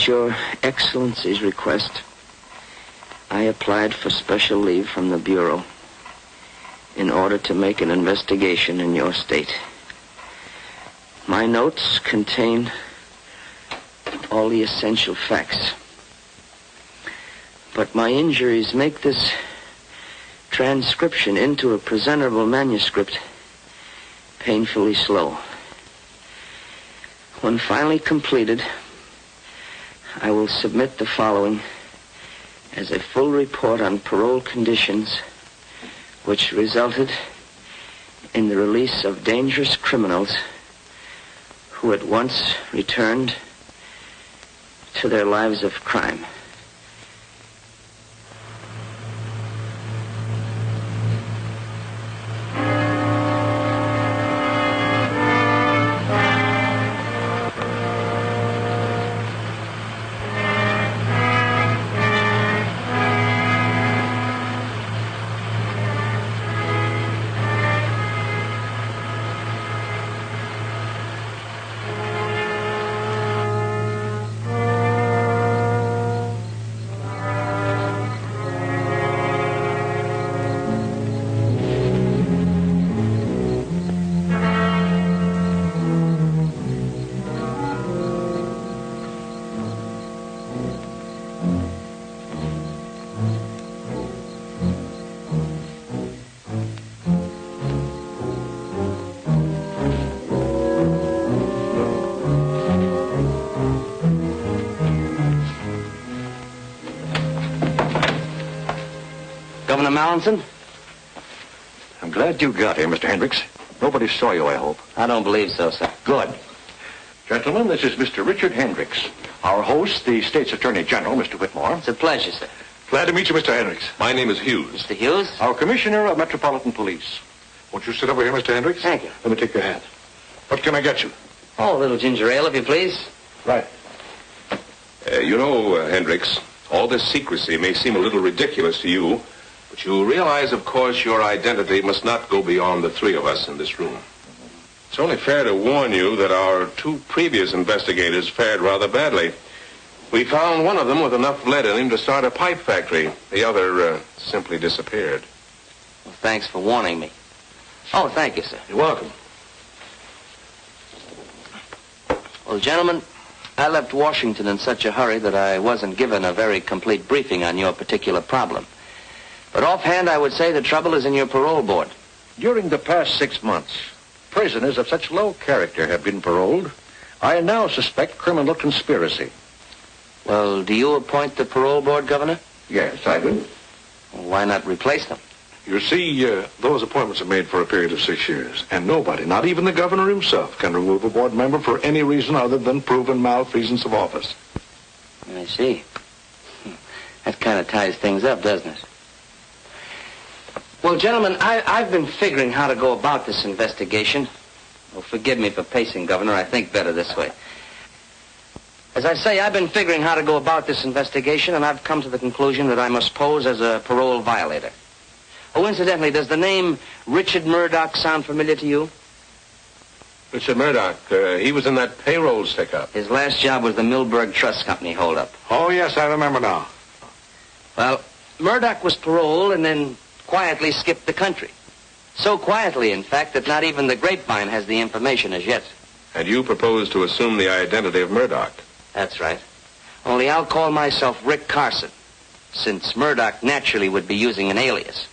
At Your Excellency's request, I applied for special leave from the Bureau in order to make an investigation in your state. My notes contain all the essential facts. But my injuries make this transcription into a presentable manuscript painfully slow. When finally completed, I will submit the following as a full report on parole conditions which resulted in the release of dangerous criminals who at once returned to their lives of crime. Governor Mallinson? I'm glad you got here, Mr. Hendricks. Nobody saw you, I hope. I don't believe so, sir. Good. Gentlemen, this is Mr. Richard Hendricks. Our host, the State's Attorney General, Mr. Whitmore. It's a pleasure, sir. Glad to meet you, Mr. Hendricks. My name is Hughes. Mr. Hughes? Our Commissioner of Metropolitan Police. Won't you sit over here, Mr. Hendricks? Thank you. Let me take your hand. What can I get you? Oh, a little ginger ale, if you please. Right. You know, Hendricks, all this secrecy may seem a little ridiculous to you, but you realize, of course, your identity must not go beyond the three of us in this room. It's only fair to warn you that our two previous investigators fared rather badly. We found one of them with enough lead in him to start a pipe factory. The other simply disappeared. Well, thanks for warning me. Oh, thank you, sir. You're welcome. Well, gentlemen, I left Washington in such a hurry that I wasn't given a very complete briefing on your particular problem. But offhand, I would say the trouble is in your parole board. During the past 6 months, prisoners of such low character have been paroled. I now suspect criminal conspiracy. Well, do you appoint the parole board, Governor? Yes, I do. Well, why not replace them? You see, those appointments are made for a period of 6 years, and nobody, not even the governor himself, can remove a board member for any reason other than proven malfeasance of office. I see. That kind of ties things up, doesn't it? Well, gentlemen, I've been figuring how to go about this investigation. Well, forgive me for pacing, Governor. I think better this way. As I say, I've been figuring how to go about this investigation, and I've come to the conclusion that I must pose as a parole violator. Oh, incidentally, does the name Richard Murdoch sound familiar to you? Richard Murdoch, he was in that payroll stick-up. His last job was the Milberg Trust Company holdup. Oh, yes, I remember now. Well, Murdoch was paroled and then quietly skipped the country. So quietly, in fact, that not even the grapevine has the information as yet. And you propose to assume the identity of Murdoch? That's right. Only I'll call myself Rick Carson, since Murdoch naturally would be using an alias.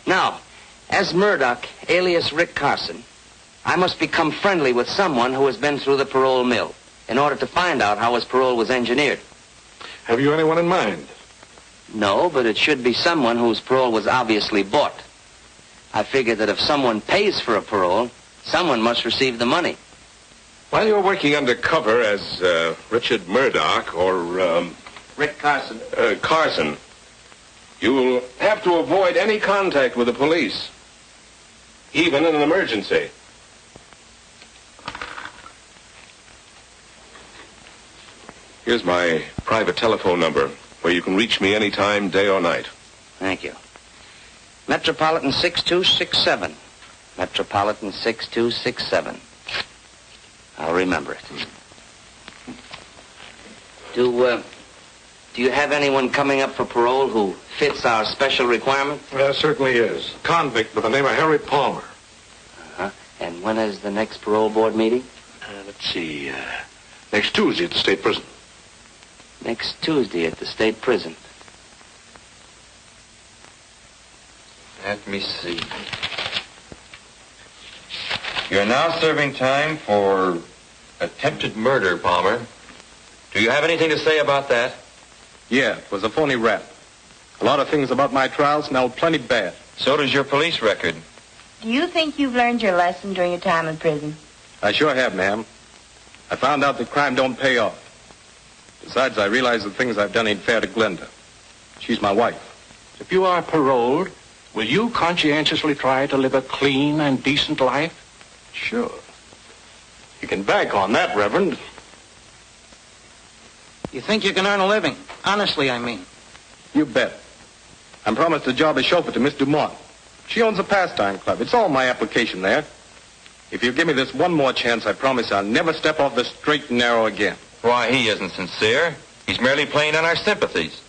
Now, as Murdoch, alias Rick Carson, I must become friendly with someone who has been through the parole mill in order to find out how his parole was engineered. Have you anyone in mind? No, but it should be someone whose parole was obviously bought. I figure that if someone pays for a parole, someone must receive the money. While you're working undercover as Richard Murdoch or Rick Carson. Carson, you'll have to avoid any contact with the police, even in an emergency. Here's my private telephone number, where you can reach me anytime, day or night. Thank you. Metropolitan 6267. Metropolitan 6267. I'll remember it. Do you have anyone coming up for parole who fits our special requirement? There certainly is. A convict by the name of Harry Palmer. Uh-huh. And when is the next parole board meeting? Let's see. Next Tuesday at the state prison. Next Tuesday at the state prison. Let me see. You're now serving time for attempted murder, Palmer. Do you have anything to say about that? Yeah, it was a phony rap. A lot of things about my trial smelled plenty bad. So does your police record. Do you think you've learned your lesson during your time in prison? I sure have, ma'am. I found out that crime don't pay off. Besides, I realize the things I've done ain't fair to Glenda. She's my wife. If you are paroled, will you conscientiously try to live a clean and decent life? Sure. You can bank on that, Reverend. You think you can earn a living? Honestly, I mean. You bet. I'm promised a job as chauffeur to Miss Dumont. She owns a pastime club. It's all in my application there. If you give me this one more chance, I promise I'll never step off the straight and narrow again. Why, he isn't sincere. He's merely playing on our sympathies.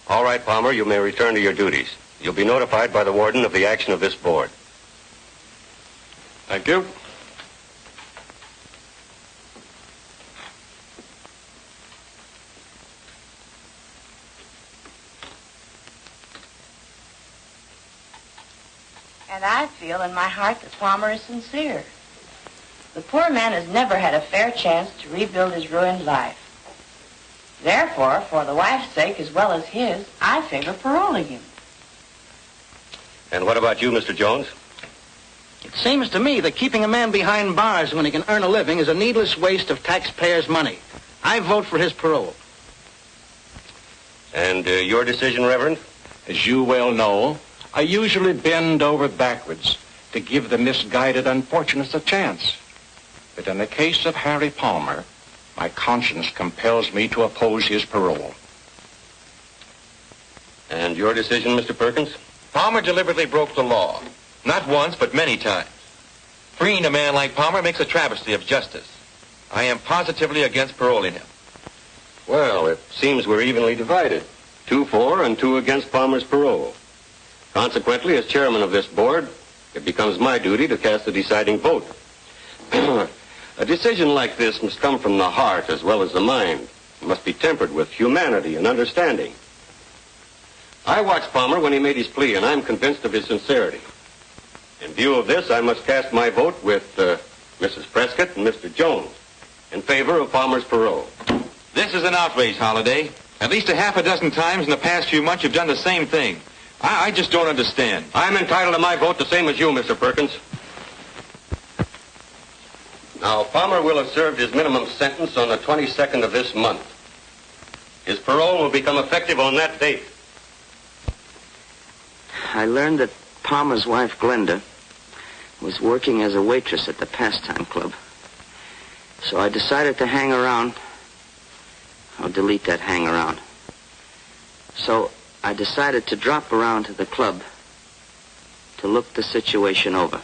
All right, Palmer, you may return to your duties. You'll be notified by the warden of the action of this board. Thank you. And I feel in my heart that Palmer is sincere. The poor man has never had a fair chance to rebuild his ruined life. Therefore, for the wife's sake as well as his, I favor paroling him. And what about you, Mr. Jones? It seems to me that keeping a man behind bars when he can earn a living is a needless waste of taxpayers' money. I vote for his parole. And your decision, Reverend? As you well know, I usually bend over backwards to give the misguided unfortunates a chance. But in the case of Harry Palmer, my conscience compels me to oppose his parole. And your decision, Mr. Perkins? Palmer deliberately broke the law. Not once, but many times. Freeing a man like Palmer makes a travesty of justice. I am positively against paroling him. Well, it seems we're evenly divided. 2 for and 2 against Palmer's parole. Consequently, as chairman of this board, it becomes my duty to cast the deciding vote. A decision like this must come from the heart as well as the mind. It must be tempered with humanity and understanding. I watched Palmer when he made his plea, and I'm convinced of his sincerity. In view of this, I must cast my vote with Mrs. Prescott and Mr. Jones in favor of Palmer's parole. This is an outrage, Holliday. At least a half a dozen times in the past few months you've done the same thing. I just don't understand. I'm entitled to my vote the same as you, Mr. Perkins. Now, Palmer will have served his minimum sentence on the 22nd of this month. His parole will become effective on that date. I learned that Palmer's wife, Glenda, was working as a waitress at the pastime club. So I decided to hang around. I'll delete that hang around. So I decided to drop around to the club to look the situation over.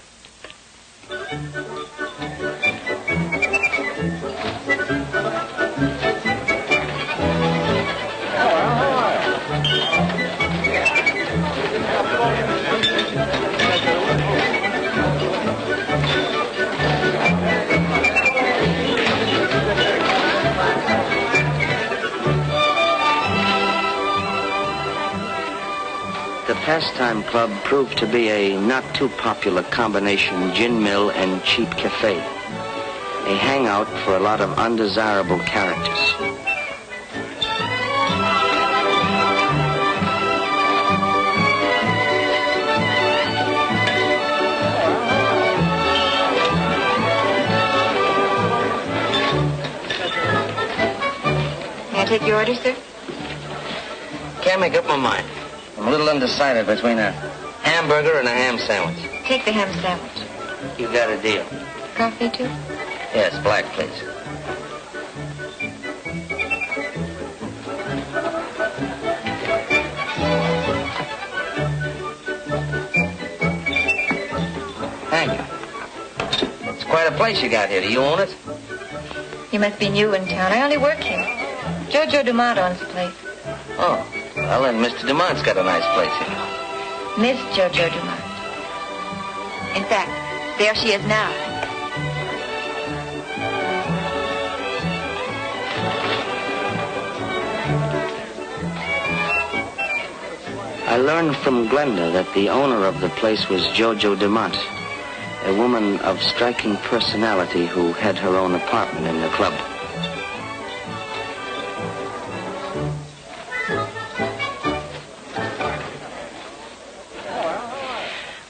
The Pastime Club proved to be a not too popular combination gin mill and cheap cafe. A hangout for a lot of undesirable characters. May I take your order, sir? Can't make up my mind. I'm a little undecided between a hamburger and a ham sandwich. Take the ham sandwich. You got a deal. Coffee, too? Yes, black, please. Thank you. It's quite a place you got here. Do you own it? You must be new in town. I only work here. Jojo Dumont owns the place. Oh, well, then Mr. Dumont's got a nice place here. Miss Jojo Dumont. In fact, there she is now. I learned from Glenda that the owner of the place was Jojo Dumont, a woman of striking personality who had her own apartment in the club.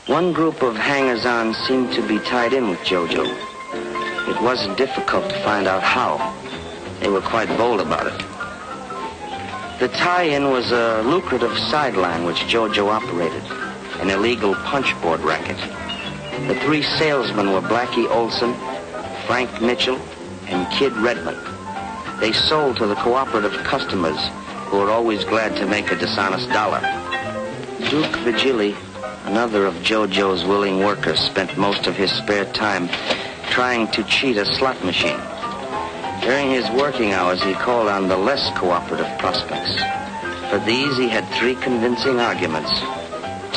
One group of hangers-on seemed to be tied in with Jojo. It wasn't difficult to find out how. They were quite bold about it. The tie-in was a lucrative sideline which Jojo operated, an illegal punchboard racket. The three salesmen were Blackie Olson, Frank Mitchell, and Kid Redmond. They sold to the cooperative customers who were always glad to make a dishonest dollar. Duke Vigili, another of Jojo's willing workers, spent most of his spare time trying to cheat a slot machine. During his working hours, he called on the less cooperative prospects. For these, he had 3 convincing arguments,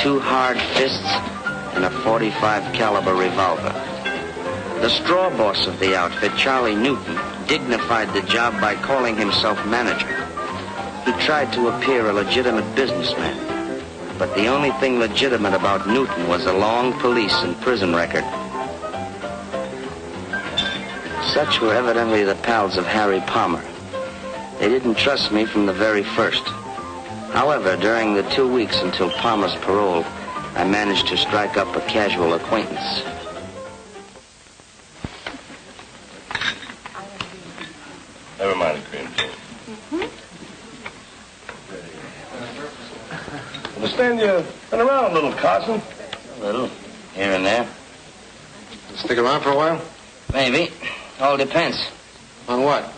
2 hard fists, and a .45 caliber revolver. The straw boss of the outfit, Charlie Newton, dignified the job by calling himself manager. He tried to appear a legitimate businessman, but the only thing legitimate about Newton was a long police and prison record. Such were evidently the pals of Harry Palmer. They didn't trust me from the very first. However, during the 2 weeks until Palmer's parole, I managed to strike up a casual acquaintance. Never mind the cream, Jane. Understand you've been around a little, Carson. A little, here and there. Stick around for a while? Maybe. All depends. On what?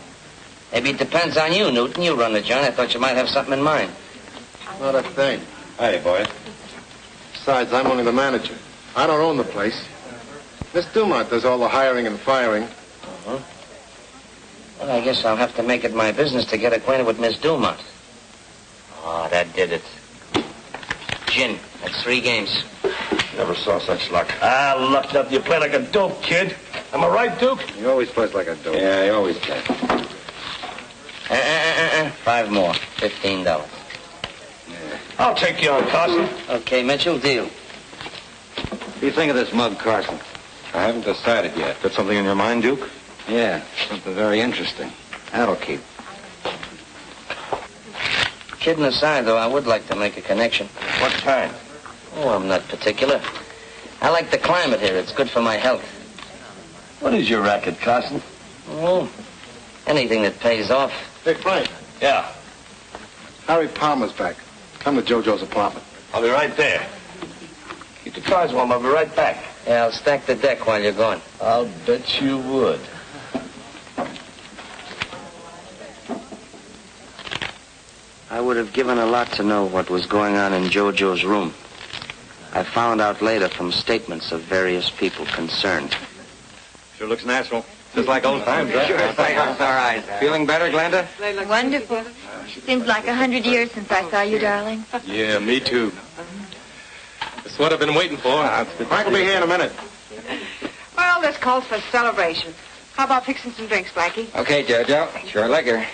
Maybe it depends on you, Newton. You run the joint. I thought you might have something in mind. Not a thing. Hey, boy. Besides, I'm only the manager. I don't own the place. Miss Dumont does all the hiring and firing. Uh-huh. Well, I guess I'll have to make it my business to get acquainted with Miss Dumont. Oh, that did it. Gin. That's 3 games. Never saw such luck. Lucked up. You play like a dope, kid. Am I right, Duke? He always plays like a dope. Yeah, he always can. 5 more. $15. Yeah. I'll take you on, Carson. Okay, Mitchell, deal. What do you think of this mug, Carson? I haven't decided yet. Got something in your mind, Duke? Yeah, something very interesting. That'll keep. Kidding aside, though, I would like to make a connection. What kind? Oh, I'm not particular. I like the climate here. It's good for my health. What is your racket, Carson? Oh, anything that pays off. Hey, Frank. Yeah. Harry Palmer's back. Come to Jojo's apartment. I'll be right there. Keep the cars warm. I'll be right back. Yeah, I'll stack the deck while you're gone. I'll bet you would. I would have given a lot to know what was going on in Jojo's room. I found out later from statements of various people concerned. Sure looks natural. Just like old times, right? Sure, thanks. All right. Feeling better, Glenda? Wonderful. Seems like 100 years since I saw you, darling. Yeah, me too. That's what I've been waiting for. Frank will be here in a minute. Well, this calls for celebration. How about fixing some drinks, Blackie? Okay, Jojo. Sure liquor.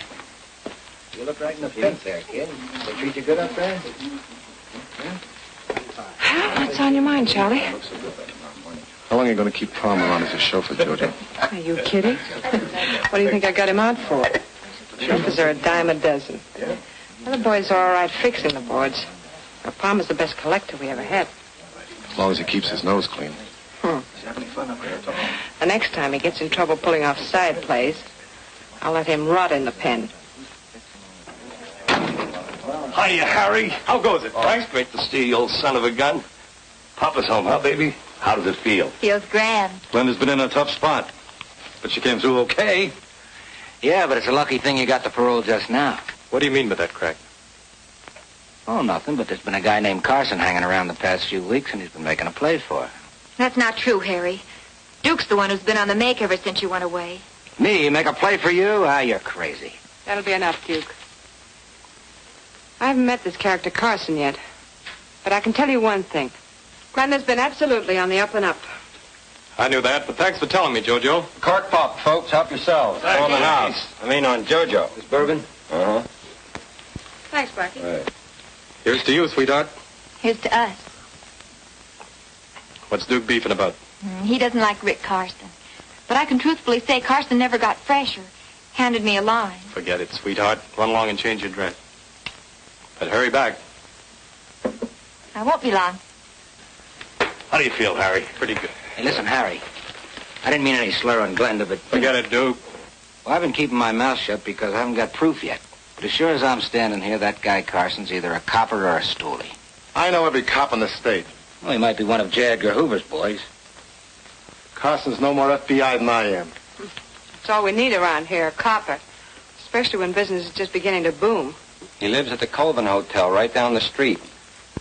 You look right in the fence there, kid. They treat you good up there? What's on your mind, Charlie? How long are you going to keep Palmer on as a chauffeur, Jojo? Are you kidding? What do you think I got him out for? Chauffeurs are a dime a dozen. Other boys are all right fixing the boards. Now, Palmer's the best collector we ever had. As long as he keeps his nose clean. The next time he gets in trouble pulling off side plays, I'll let him rot in the pen. Hiya, Harry. How goes it, Frank? It's great to see you, old son of a gun. Papa's home, huh, baby? How does it feel? Feels grand. Glenda's been in a tough spot, but she came through okay. Yeah, but it's a lucky thing you got the parole just now. What do you mean by that, Craig? Oh, nothing, but there's been a guy named Carson hanging around the past few weeks, and he's been making a play for her. That's not true, Harry. Duke's the one who's been on the make ever since you went away. Me? Make a play for you? Ah, you're crazy. That'll be enough, Duke. I haven't met this character Carson yet. But I can tell you one thing. Glenda's been absolutely on the up and up. I knew that, but thanks for telling me, Jojo. Cork pop, folks. Help yourselves. On the house. I mean on Jojo. This bourbon? Uh-huh. Thanks, Blackie. Right. Here's to you, sweetheart. Here's to us. What's Duke beefing about? He doesn't like Rick Carson. But I can truthfully say Carson never got fresher. Handed me a line. Forget it, sweetheart. Run along and change your dress. But hurry back. I won't be long. How do you feel, Harry? Pretty good. Hey, listen, Harry. I didn't mean any slur on Glenda, but... Forget it, Duke. Well, I've been keeping my mouth shut because I haven't got proof yet. But as sure as I'm standing here, that guy Carson's either a copper or a stoolie. I know every cop in the state. Well, he might be one of J. Edgar Hoover's boys. Carson's no more FBI than I am. That's all we need around here, a copper. Especially when business is just beginning to boom. He lives at the Colvin Hotel right down the street.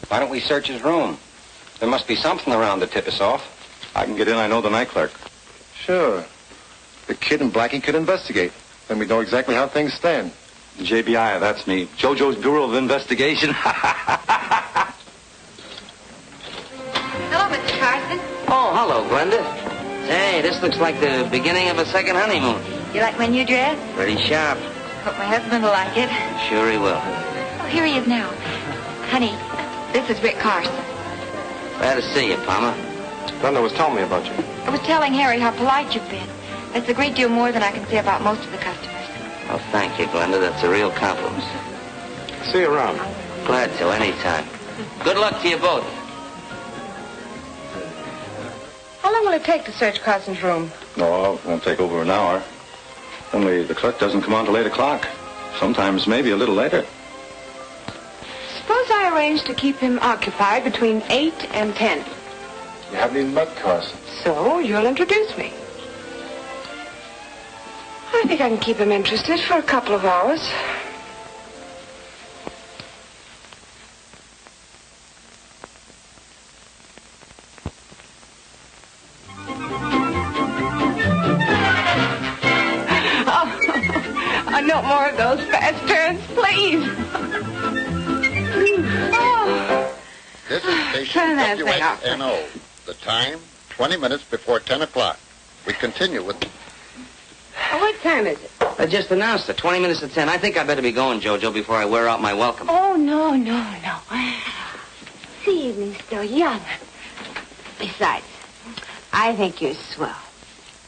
Why don't we search his room? There must be something around to tip us off. I can get in. I know the night clerk. Sure. The kid and Blackie could investigate. Then we know exactly how things stand. JBI, that's me. Jojo's Bureau of Investigation. Hello, Mr. Carson. Oh, hello, Glenda. Hey, this looks like the beginning of a second honeymoon. You like my new dress? Pretty sharp. Hope my husband will like it. Sure he will. Oh, here he is now. Honey, this is Rick Carson. Glad to see you, Palmer. Glenda was telling me about you. I was telling Harry how polite you've been. That's a great deal more than I can say about most of the customers. Well, thank you, Glenda. That's a real compliment. See you around. Glad to, anytime. Good luck to you both. How long will it take to search Carson's room? No, it won't take over an hour. Only the clerk doesn't come on till 8 o'clock. Sometimes maybe a little later. Suppose I arrange to keep him occupied between 8 and 10. You haven't even met Carson. So, you'll introduce me. I think I can keep him interested for a couple of hours. Oh, no more of those fast turns, please. Oh. This is station Turn that thing off. WSNO. The time, 20 minutes before 10 o'clock. We continue with... Oh, what time is it? I just announced it, 20 minutes to 10. I think I better be going, Jojo, before I wear out my welcome. Oh, no. The evening's still young. Besides, I think you're swell.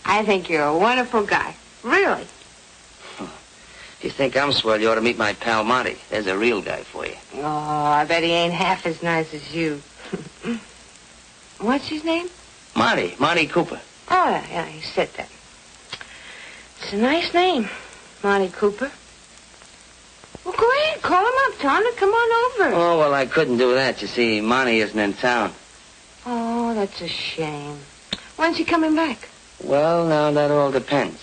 I think you're a wonderful guy. Really. If you think I'm swell, you ought to meet my pal Monty. There's a real guy for you. Oh, I bet he ain't half as nice as you. What's his name? Monty Cooper. Oh, yeah, he said that. It's a nice name, Monty Cooper. Well, go ahead, call him up. Tell him to come on over. Oh, well, I couldn't do that. You see, Monty isn't in town. Oh, that's a shame. When's he coming back? Well, now, that all depends.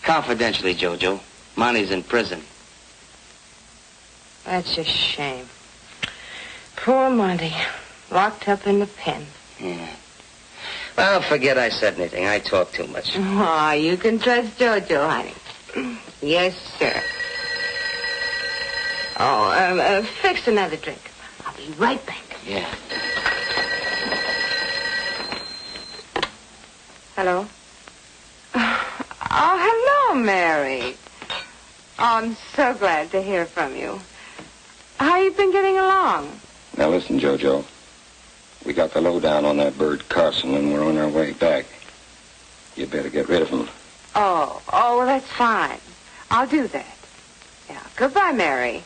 Confidentially, Jojo, Monty's in prison. That's a shame. Poor Monty, locked up in the pen. Yeah. Well, forget I said anything. I talk too much. Oh, you can trust Jojo, honey. Yes, sir. Oh, fix another drink. I'll be right back. Yeah. Hello? Oh, hello, Mary. Oh, I'm so glad to hear from you. How you been getting along? Now listen, Jojo. We got the lowdown on that bird Carson, and we're on our way back. You better get rid of him. Oh, well, that's fine. I'll do that. Yeah, goodbye, Mary.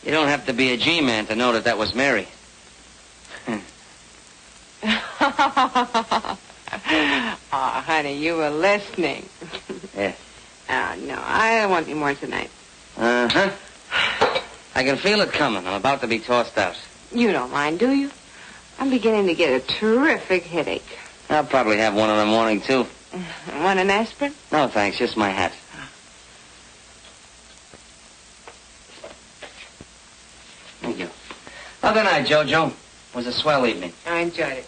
You don't have to be a G-man to know that was Mary. Oh, honey, you were listening. Yeah. Oh, no, I don't want any more tonight. Uh-huh. I can feel it coming. I'm about to be tossed out. You don't mind, do you? I'm beginning to get a terrific headache. I'll probably have one in the morning, too. Want an aspirin? No, thanks. Just my hat. Thank you. Well, good night, Jojo. It was a swell evening. I I enjoyed it.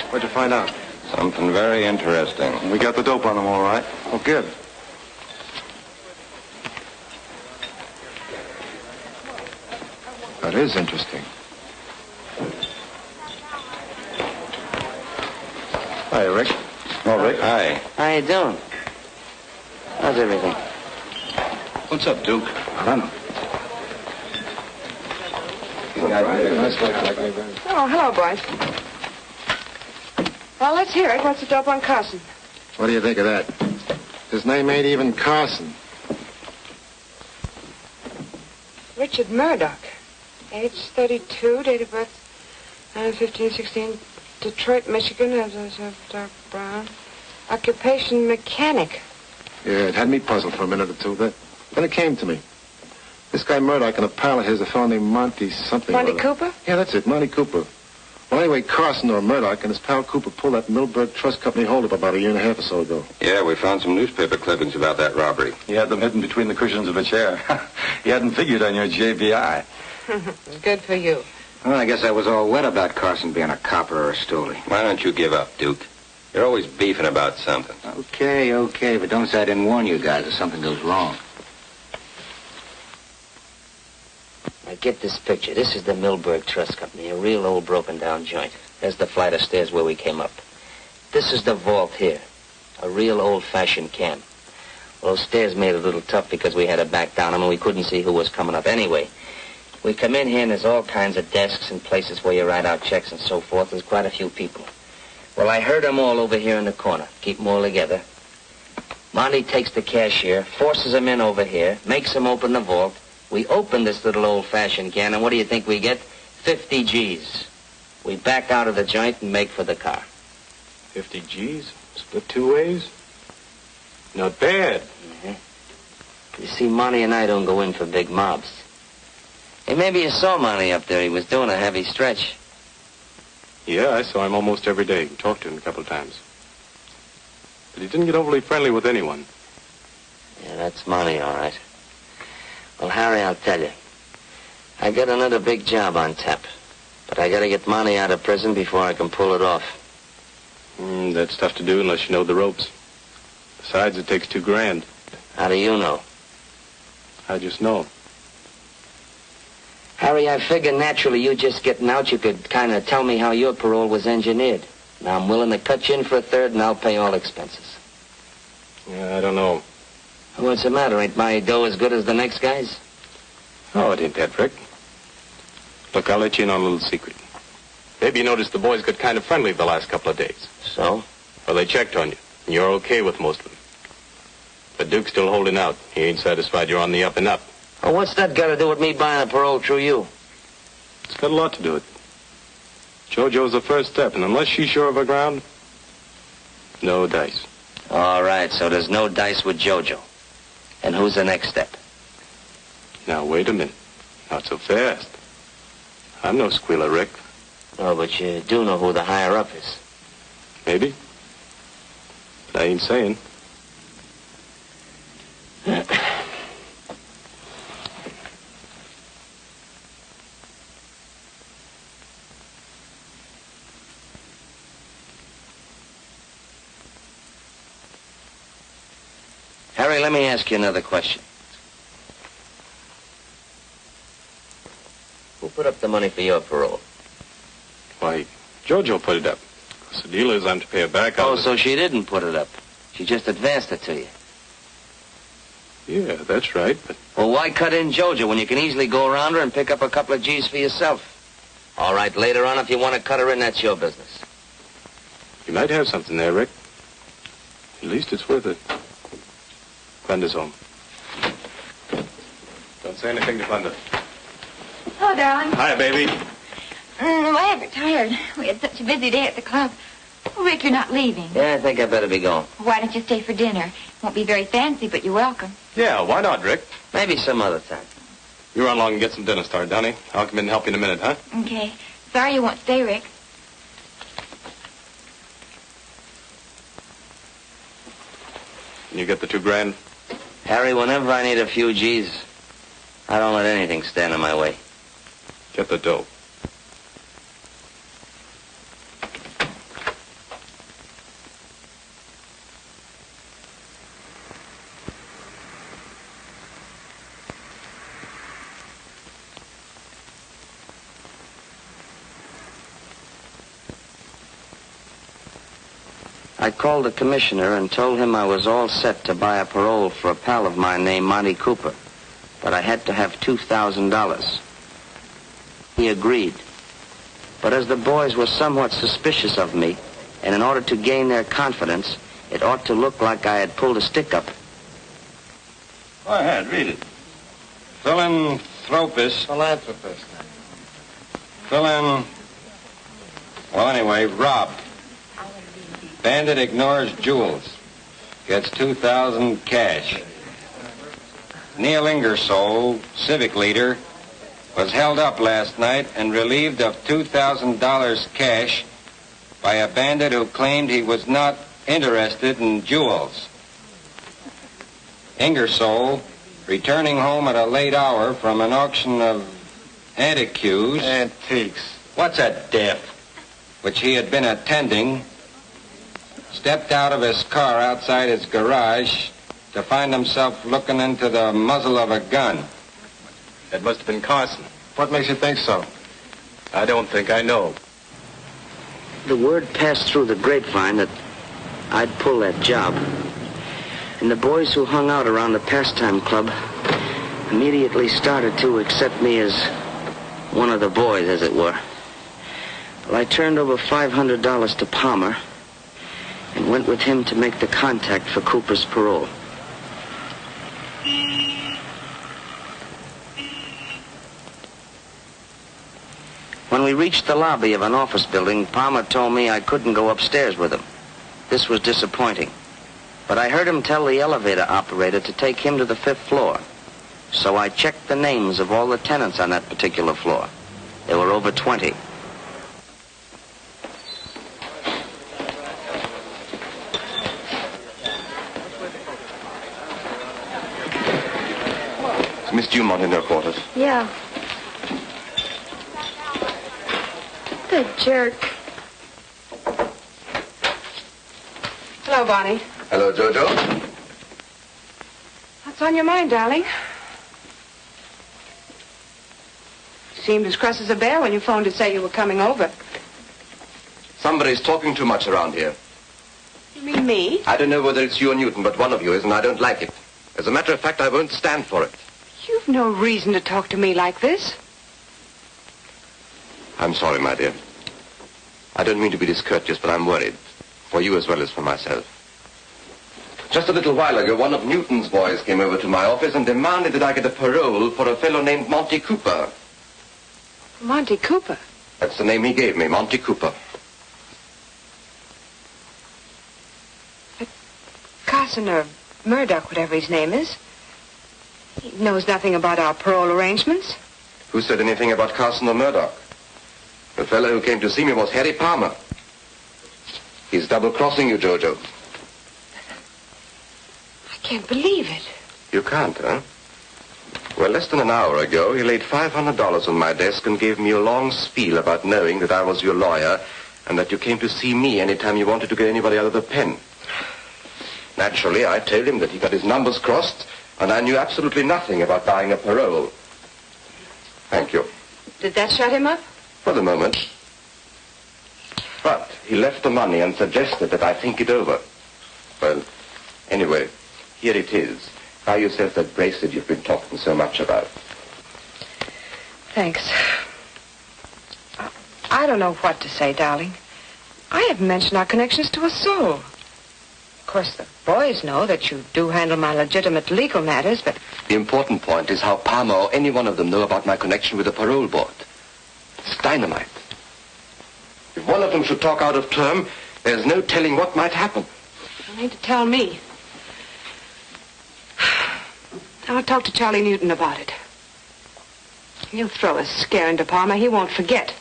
What'd you find out? Something very interesting. We got the dope on them all right. Oh, good. That is interesting. Hi, Rick. Oh, Rick. Hi. How you doing? How's everything? What's up, Duke? I don't know. Oh, hello, boys. Well, let's hear it. What's the dope on Carson? What do you think of that? His name ain't even Carson. Richard Murdoch. Age 32, date of birth 9/15/16, Detroit, Michigan, as dark brown. Occupation mechanic. Yeah, it had me puzzled for a minute or two. Then it came to me. This guy Murdoch and a pal of his, a fellow named Monty something. Monty Cooper? Yeah, that's it, Monty Cooper. Well, anyway, Carson or Murdoch and his pal Cooper pulled that Millburg Trust Company holdup about a year and a half or so ago. Yeah, we found some newspaper clippings about that robbery. You had them hidden between the cushions of a chair. You hadn't figured on your JPI. Good for you. Well, I guess I was all wet about Carson being a copper or a stoolie. Why don't you give up, Duke? You're always beefing about something. Okay, but don't say I didn't warn you guys if something goes wrong. Now, get this picture. This is the Millburg Trust Company, a real old broken-down joint. There's the flight of stairs where we came up. This is the vault here, a real old-fashioned camp. Well, those stairs made it a little tough because we had to back down them and we couldn't see who was coming up. Anyway, we come in here and there's all kinds of desks and places where you write out checks and so forth. There's quite a few people. Well, I heard them all over here in the corner. Keep them all together. Monty takes the cashier, forces them in over here, makes them open the vault. We open this little old-fashioned can, and what do you think we get? 50 G's. We back out of the joint and make for the car. 50 G's? Split two ways? Not bad. You see, Monty and I don't go in for big mobs. Hey, maybe you saw Monty up there. He was doing a heavy stretch. Yeah, I saw him almost every day. Talked to him a couple of times. But he didn't get overly friendly with anyone. Yeah, that's Monty, all right. Well, Harry, I'll tell you. I got another big job on tap. But I gotta get Monty out of prison before I can pull it off. That's tough to do unless you know the ropes. Besides, it takes $2,000. How do you know? I just know. Harry, I figure naturally you just getting out, you could kind of tell me how your parole was engineered. Now, I'm willing to cut you in for a third, and I'll pay all expenses. Yeah, I don't know. What's the matter? Ain't my dough as good as the next guy's? Oh, it ain't that, Rick. Look, I'll let you in on a little secret. Maybe you noticed the boys got kind of friendly the last couple of days. So? Well, they checked on you, and you're okay with most of them. But Duke's still holding out. He ain't satisfied you're on the up and up. Well, what's that got to do with me buying a parole through you? It's got a lot to do with it. JoJo's the first step, and unless she's sure of her ground, no dice. All right, so there's no dice with JoJo. And who's the next step? Now, wait a minute. Not so fast. I'm no squealer, Rick. No, but you do know who the higher-up is. Maybe. But I ain't saying. Harry, let me ask you another question. Who put up the money for your parole? Why, JoJo put it up. The deal is I'm to pay her back. Oh, so she didn't put it up. She just advanced it to you. Yeah, that's right, but... Well, why cut in JoJo when you can easily go around her and pick up a couple of G's for yourself? All right, later on, if you want to cut her in, that's your business. You might have something there, Rick. At least it's worth it. Glenda's home. Don't say anything to Glenda. Oh, darling. Hi, baby. I'm ever tired. We had such a busy day at the club. Oh, Rick, you're not leaving. Yeah, I think I better be going. Why don't you stay for dinner? Won't be very fancy, but you're welcome. Yeah, why not, Rick? Maybe some other time. You run along and get some dinner started, honey. I'll come in and help you in a minute, huh? Okay. Sorry you won't stay, Rick. Can you get the $2,000? Harry, whenever I need a few G's, I don't let anything stand in my way. Get the dough. I called the commissioner and told him I was all set to buy a parole for a pal of mine named Monty Cooper, but I had to have $2,000. He agreed. But as the boys were somewhat suspicious of me, and in order to gain their confidence, it ought to look like I had pulled a stick-up. Go ahead, read it. Philanthropist. Philanthropist. Well, anyway, robbed. Bandit ignores jewels. Gets $2,000 cash. Neil Ingersoll, civic leader, was held up last night and relieved of $2,000 cash by a bandit who claimed he was not interested in jewels. Ingersoll, returning home at a late hour from an auction of Antiques. What's a diff? Which he had been attending, stepped out of his car outside his garage to find himself looking into the muzzle of a gun. That must have been Carson. What makes you think so? I don't think I know. The word passed through the grapevine that I'd pull that job. And the boys who hung out around the pastime club immediately started to accept me as one of the boys, as it were. Well, I turned over $500 to Palmer and went with him to make the contact for Cooper's parole. When we reached the lobby of an office building, Palmer told me I couldn't go upstairs with him. This was disappointing. But I heard him tell the elevator operator to take him to the 5th floor. So I checked the names of all the tenants on that particular floor. There were over 20. Miss Dumont in her quarters. Yeah. The jerk. Hello, Barney. Hello, Jojo. What's on your mind, darling? You seemed as cross as a bear when you phoned to say you were coming over. Somebody's talking too much around here. You mean me? I don't know whether it's you or Newton, but one of you is, and I don't like it. As a matter of fact, I won't stand for it. You've no reason to talk to me like this. I'm sorry, my dear. I don't mean to be discourteous, but I'm worried. For you as well as for myself. Just a little while ago, one of Newton's boys came over to my office and demanded that I get a parole for a fellow named Monty Cooper. Monty Cooper? That's the name he gave me, Monty Cooper. But Carson or Murdoch, whatever his name is, he knows nothing about our parole arrangements. Who said anything about Carson or Murdoch? The fellow who came to see me was Harry Palmer. He's double-crossing you, Jojo. I can't believe it. You can't, huh? Well, less than an hour ago, he laid $500 on my desk and gave me a long spiel about knowing that I was your lawyer and that you came to see me anytime you wanted to get anybody out of the pen. Naturally, I told him that he got his numbers crossed and I knew absolutely nothing about buying a parole. Thank you. Did that shut him up? For the moment. But he left the money and suggested that I think it over. Well, anyway, here it is. Buy yourself that bracelet you've been talking so much about. Thanks. I don't know what to say, darling. I haven't mentioned our connections to a soul. Of course, the boys know that you do handle my legitimate legal matters, but... The important point is how Palmer or any one of them know about my connection with the parole board. It's dynamite. If one of them should talk out of term, there's no telling what might happen. You need to tell me. I'll talk to Charlie Newton about it. He'll throw a scare into Palmer. He won't forget.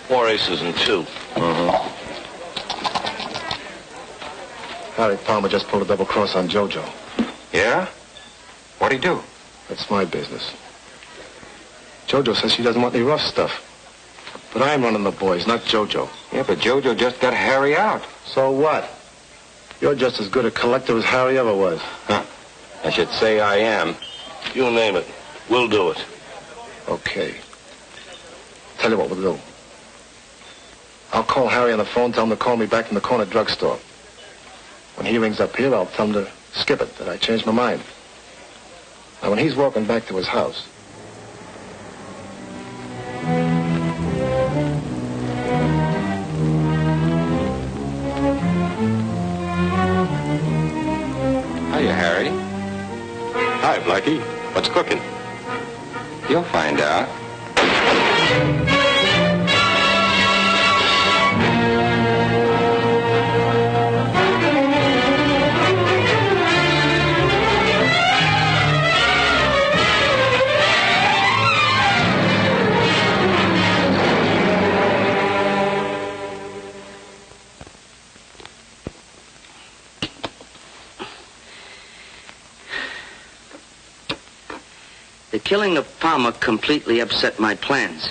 4 aces and 2. Harry Palmer just pulled a double cross on JoJo. Yeah? What'd he do? That's my business. JoJo says she doesn't want any rough stuff. But I'm running the boys, not JoJo. Yeah, but JoJo just got Harry out. So what? You're just as good a collector as Harry ever was. Huh. I should say I am. You name it. We'll do it. Okay. Tell you what we'll do. I'll call Harry on the phone, tell him to call me back from the corner drugstore. When he rings up here, I'll tell him to skip it, that I changed my mind. Now, when he's walking back to his house, Hiya, Harry. Hi, Blackie. What's cooking? You'll find out. The killing of Palmer completely upset my plans,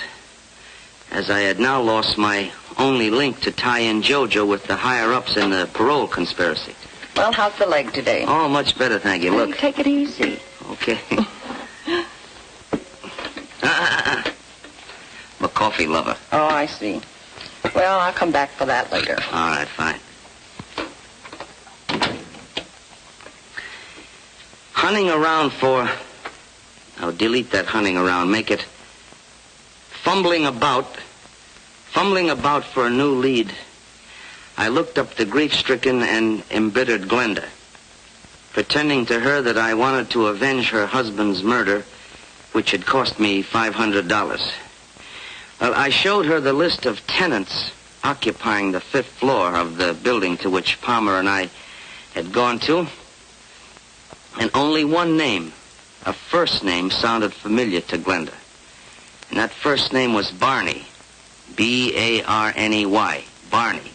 as I had now lost my only link to tie in JoJo with the higher-ups in the parole conspiracy. Well, how's the leg today? Oh, much better, thank you. Look. Take it easy. Okay. I'm a coffee lover. Oh, I see. Well, I'll come back for that later. All right, fine. Hunting around for... Now, delete that hunting around. Make it fumbling about for a new lead. I looked up the grief-stricken and embittered Glenda, pretending to her that I wanted to avenge her husband's murder, which had cost me $500. Well, I showed her the list of tenants occupying the 5th floor of the building to which Palmer and I had gone to, and only one name, a first name, sounded familiar to Glenda. And that first name was Barney. B-A-R-N-E-Y. Barney.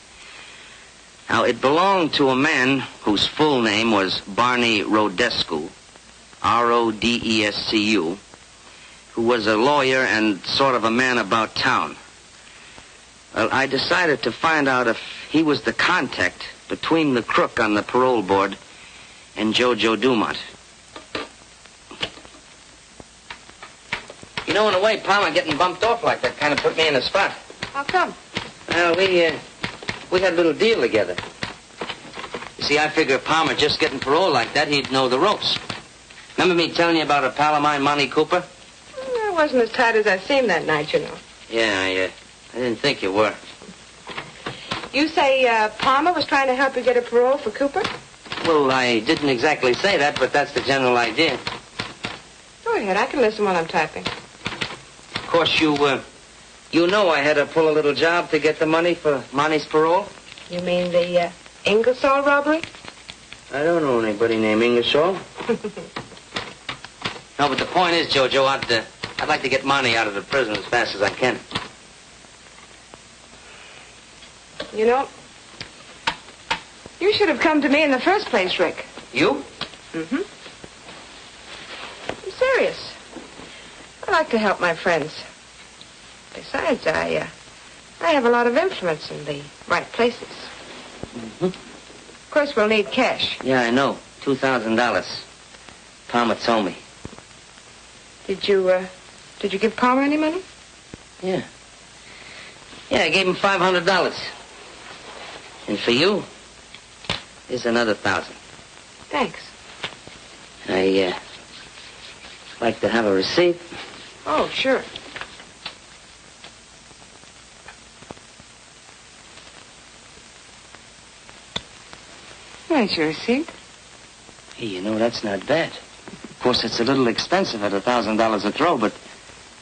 Now, it belonged to a man whose full name was Barney Rodescu, R-O-D-E-S-C-U, who was a lawyer and sort of a man about town. Well, I decided to find out if he was the contact between the crook on the parole board and JoJo Dumont. You know, in a way, Palmer getting bumped off like that kind of put me in a spot. How come? Well, we had a little deal together. You see, I figure Palmer just getting parole like that, he'd know the ropes. Remember me telling you about a pal of mine, Monty Cooper? I wasn't as tight as I seemed that night, you know. Yeah, I didn't think you were. You say Palmer was trying to help you get a parole for Cooper? Well, I didn't exactly say that, but that's the general idea. Go ahead, I can listen while I'm typing. Of course, you know I had to pull a little job to get the money for Monty's parole. You mean the Ingersoll robbery? I don't know anybody named Ingersoll. No, but the point is, JoJo, I'd like to get Monty out of the prison as fast as I can. You know, you should have come to me in the first place, Rick. You? Mm-hmm. I'm serious. I like to help my friends. Besides, I have a lot of influence in the right places. Mm-hmm. Of course, we'll need cash. Yeah, I know. $2,000. Palmer told me. Did you give Palmer any money? Yeah. Yeah, I gave him $500. And for you, here's another 1,000. Thanks. I like to have a receipt. Oh, sure. There's your receipt. Hey, you know, that's not bad. Of course, it's a little expensive at $1,000 a throw, but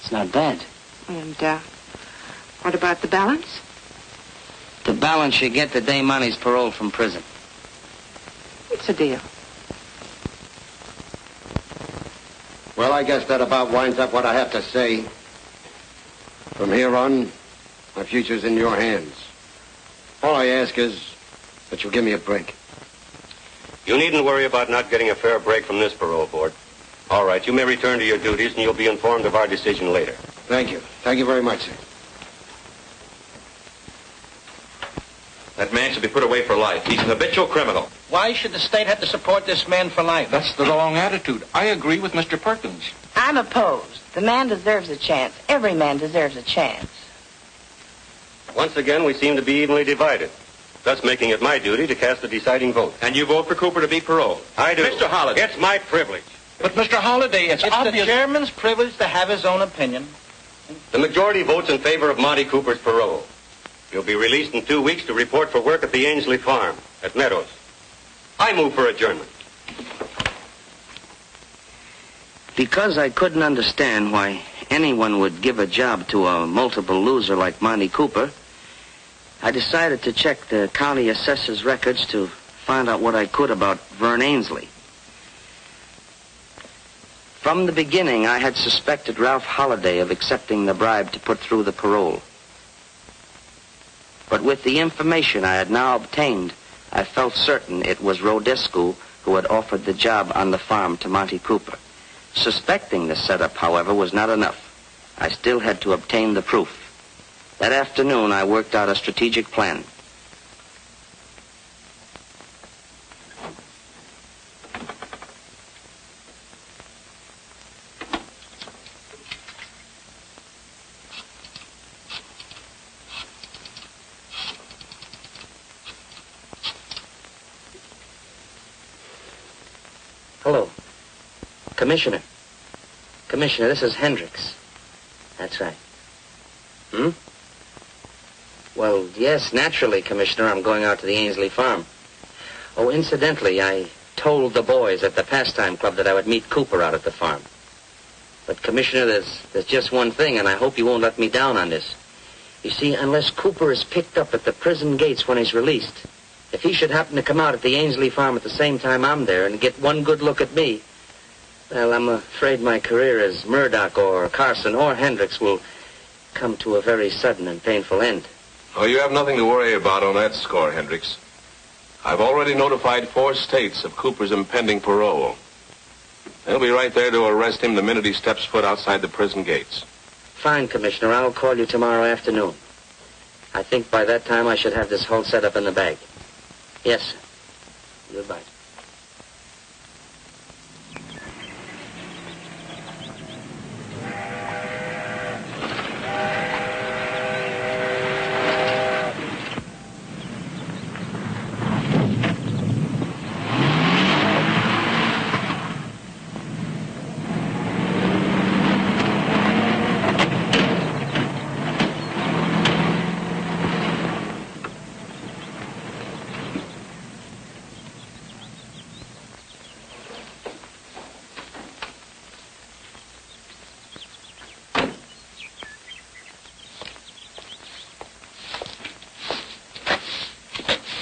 it's not bad. And, what about the balance? The balance you get the day Monty's paroled from prison. It's a deal. Well, I guess that about winds up what I have to say. From here on, my future's in your hands. All I ask is that you give me a break. You needn't worry about not getting a fair break from this parole board. All right, you may return to your duties, and you'll be informed of our decision later. Thank you. Thank you very much, sir. That man should be put away for life. He's an habitual criminal. Why should the state have to support this man for life? That's the wrong attitude. I agree with Mr. Perkins. I'm opposed. The man deserves a chance. Every man deserves a chance. Once again, we seem to be evenly divided, thus making it my duty to cast the deciding vote. And you vote for Cooper to be paroled? I do. Mr. Holliday. It's my privilege. But, Mr. Holliday, it's obvious... the chairman's privilege to have his own opinion. The majority votes in favor of Monty Cooper's parole. He'll be released in 2 weeks to report for work at the Ainsley farm at Meadows. I move for adjournment. Because I couldn't understand why anyone would give a job to a multiple loser like Monty Cooper, I decided to check the county assessor's records to find out what I could about Vern Ainsley. From the beginning, I had suspected Ralph Holliday of accepting the bribe to put through the parole. But with the information I had now obtained, I felt certain it was Rodescu who had offered the job on the farm to Monty Cooper. Suspecting the setup, however, was not enough. I still had to obtain the proof. That afternoon, I worked out a strategic plan. Hello. Commissioner. Commissioner, this is Hendricks. That's right. Hmm? Well, yes, naturally, Commissioner, I'm going out to the Ainsley farm. Oh, incidentally, I told the boys at the pastime club that I would meet Cooper out at the farm. But, Commissioner, there's just one thing, and I hope you won't let me down on this. You see, unless Cooper is picked up at the prison gates when he's released, if he should happen to come out at the Ainsley farm at the same time I'm there and get one good look at me, well, I'm afraid my career as Murdoch or Carson or Hendricks will come to a very sudden and painful end. Oh, you have nothing to worry about on that score, Hendricks. I've already notified 4 states of Cooper's impending parole. They'll be right there to arrest him the minute he steps foot outside the prison gates. Fine, Commissioner. I'll call you tomorrow afternoon. I think by that time I should have this whole setup in the bag. Yes, sir. Goodbye.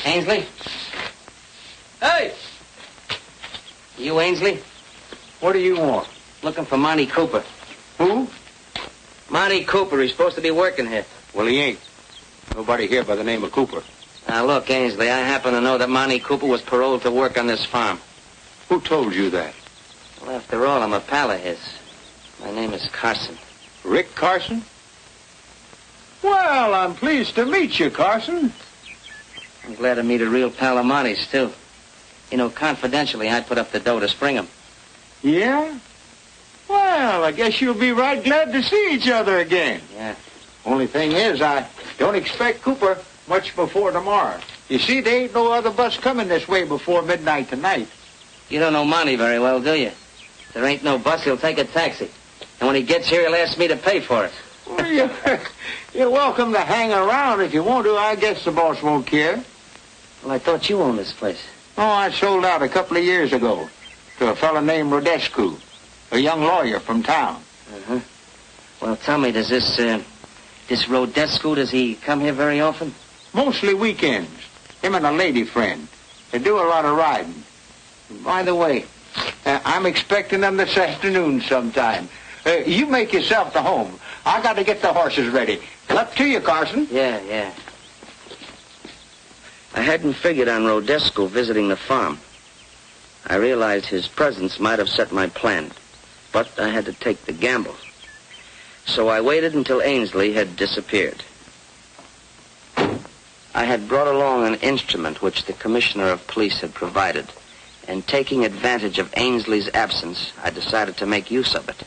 Ainsley? Hey! You Ainsley? What do you want? Looking for Monty Cooper. Who? Monty Cooper. He's supposed to be working here. Well, he ain't. Nobody here by the name of Cooper. Now, look, Ainsley, I happen to know that Monty Cooper was paroled to work on this farm. Who told you that? Well, after all, I'm a pal of his. My name is Carson. Rick Carson? Well, I'm pleased to meet you, Carson. I'm glad to meet a real pal of Monty's, too. You know, confidentially, I put up the dough to spring him. Yeah? Well, I guess you'll be right glad to see each other again. Yeah. Only thing is, I don't expect Cooper much before tomorrow. You see, there ain't no other bus coming this way before midnight tonight. You don't know Monty very well, do you? If there ain't no bus, he'll take a taxi. And when he gets here, he'll ask me to pay for it. Well, you're welcome to hang around if you want to. I guess the boss won't care. Well, I thought you owned this place. Oh, I sold out a couple of years ago to a fellow named Rodescu, a young lawyer from town. Uh-huh. Well, tell me, does this Rodescu, does he come here very often? Mostly weekends. Him and a lady friend. They do a lot of riding. By the way, I'm expecting them this afternoon sometime. You make yourself to home. I got to get the horses ready. Up to you, Carson. Yeah. I hadn't figured on Rodescu visiting the farm. I realized his presence might have set my plan, but I had to take the gamble. So I waited until Ainsley had disappeared. I had brought along an instrument which the commissioner of police had provided, and taking advantage of Ainsley's absence, I decided to make use of it.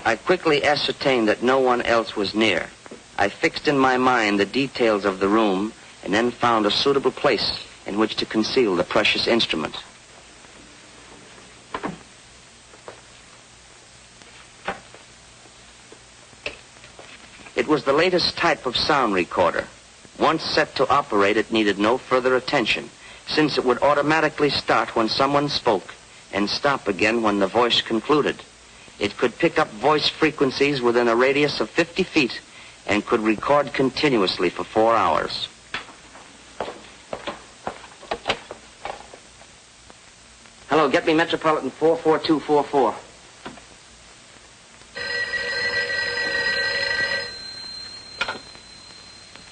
I quickly ascertained that no one else was near. I fixed in my mind the details of the room and then found a suitable place in which to conceal the precious instrument. It was the latest type of sound recorder. Once set to operate, it needed no further attention, since it would automatically start when someone spoke and stop again when the voice concluded. It could pick up voice frequencies within a radius of 50 feet and could record continuously for 4 hours. Hello, get me Metropolitan 44244.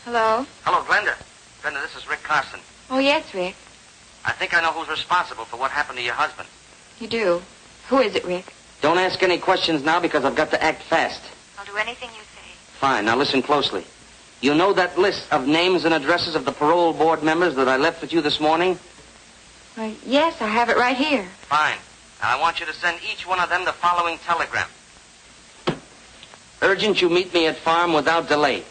Hello? Hello, Glenda. Glenda, this is Rick Carson. Oh, yes, Rick. I think I know who's responsible for what happened to your husband. You do? Who is it, Rick? Don't ask any questions now because I've got to act fast. I'll do anything you say. Fine. Now listen closely. You know that list of names and addresses of the parole board members that I left with you this morning? Yes, I have it right here. Fine. Now I want you to send each one of them the following telegram. Urgent you meet me at farm without delay.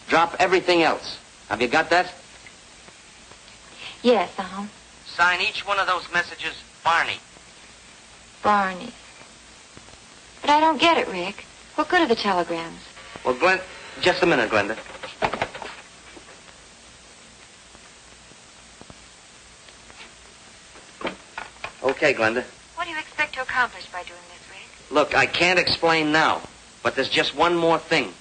Drop everything else. Have you got that? Yes, Sign each one of those messages Barney. Barney. But I don't get it, Rick. What good are the telegrams? Well, Glenn, just a minute, Glenda. Okay, Glenda. What do you expect to accomplish by doing this, Rick? Look, I can't explain now, but there's just one more thing.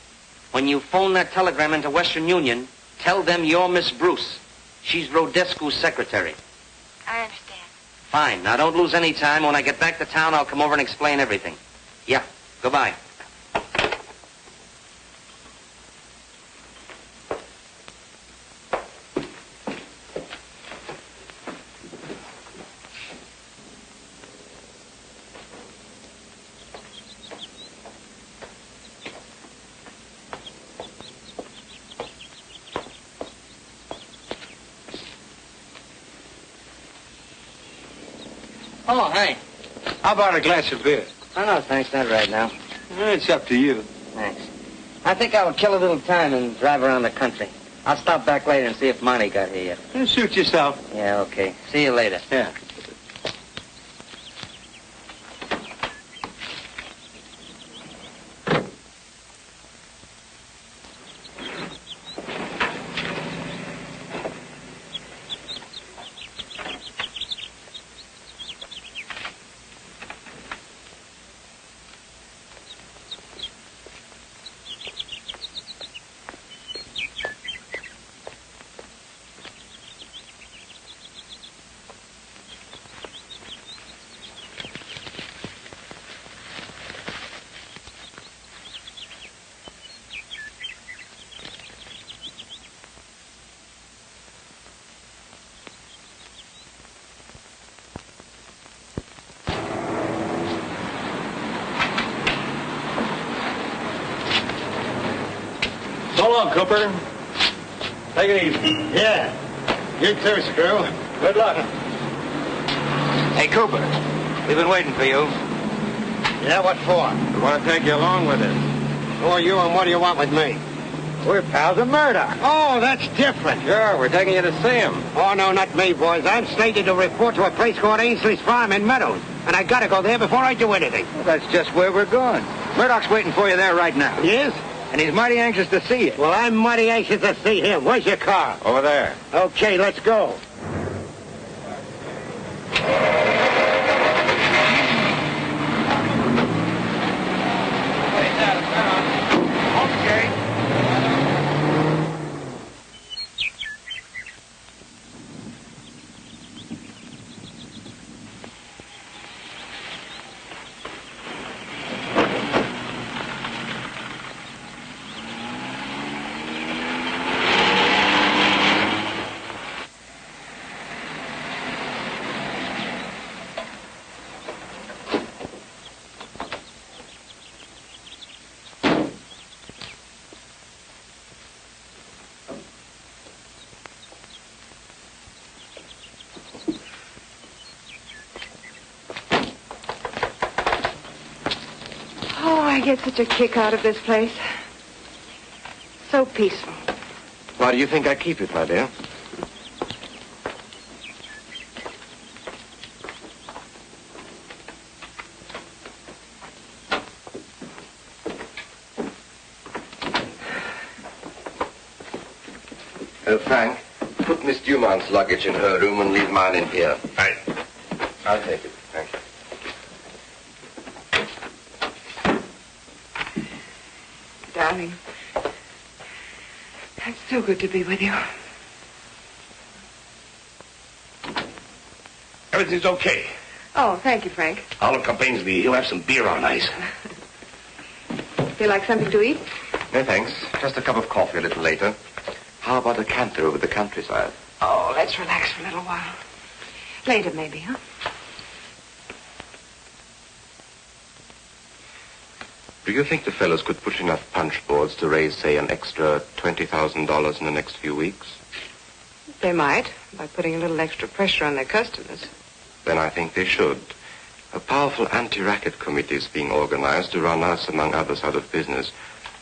When you phone that telegram into Western Union, tell them you're Miss Bruce. She's Rodescu's secretary. I understand. Fine. Now, don't lose any time. When I get back to town, I'll come over and explain everything. Yeah. Goodbye. Oh, hey. How about a glass of beer? Oh, no, thanks. Not right now. It's up to you. Thanks. I think I'll kill a little time and drive around the country. I'll stop back later and see if Monty got here yet. Suit yourself. Yeah, okay. See you later. Yeah. So long, Cooper. Take it easy. Yeah. You too, Screw. Good luck. Hey, Cooper. We've been waiting for you. Yeah, what for? We want to take you along with us. Who are you and what do you want with me? We're pals of Murdoch. Oh, that's different. Sure, we're taking you to see him. Oh, no, not me, boys. I'm slated to report to a place called Ainsley's Farm in Meadows. And I gotta go there before I do anything. Well, that's just where we're going. Murdoch's waiting for you there right now. He is? And he's mighty anxious to see you. Well, I'm mighty anxious to see him. Where's your car? Over there. Okay, let's go. I get such a kick out of this place. So peaceful. Why do you think I keep it, my dear? Frank, put Miss Dumont's luggage in her room and leave mine in here. Right. I'll take it. Thank you. Darling, it's so good to be with you. Everything's okay. Oh, thank you, Frank. Olive complains to me he'll have some beer on ice. Feel like something to eat? No, thanks. Just a cup of coffee a little later. How about a canter over the countryside? Oh, let's relax for a little while. Later, maybe, huh? Do you think the fellows could push enough punch boards to raise, say, an extra $20,000 in the next few weeks? They might, by putting a little extra pressure on their customers. Then I think they should. A powerful anti-racket committee is being organized to run us, among others, out of business.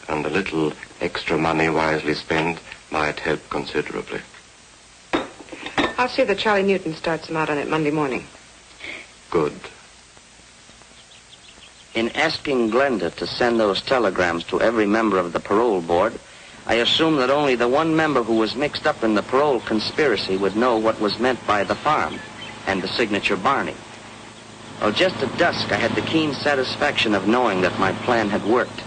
And a little extra money wisely spent might help considerably. I'll see that Charlie Newton starts them out on it Monday morning. Good. In asking Glenda to send those telegrams to every member of the parole board, I assumed that only the one member who was mixed up in the parole conspiracy would know what was meant by the farm and the signature Barney. Well, just at dusk, I had the keen satisfaction of knowing that my plan had worked.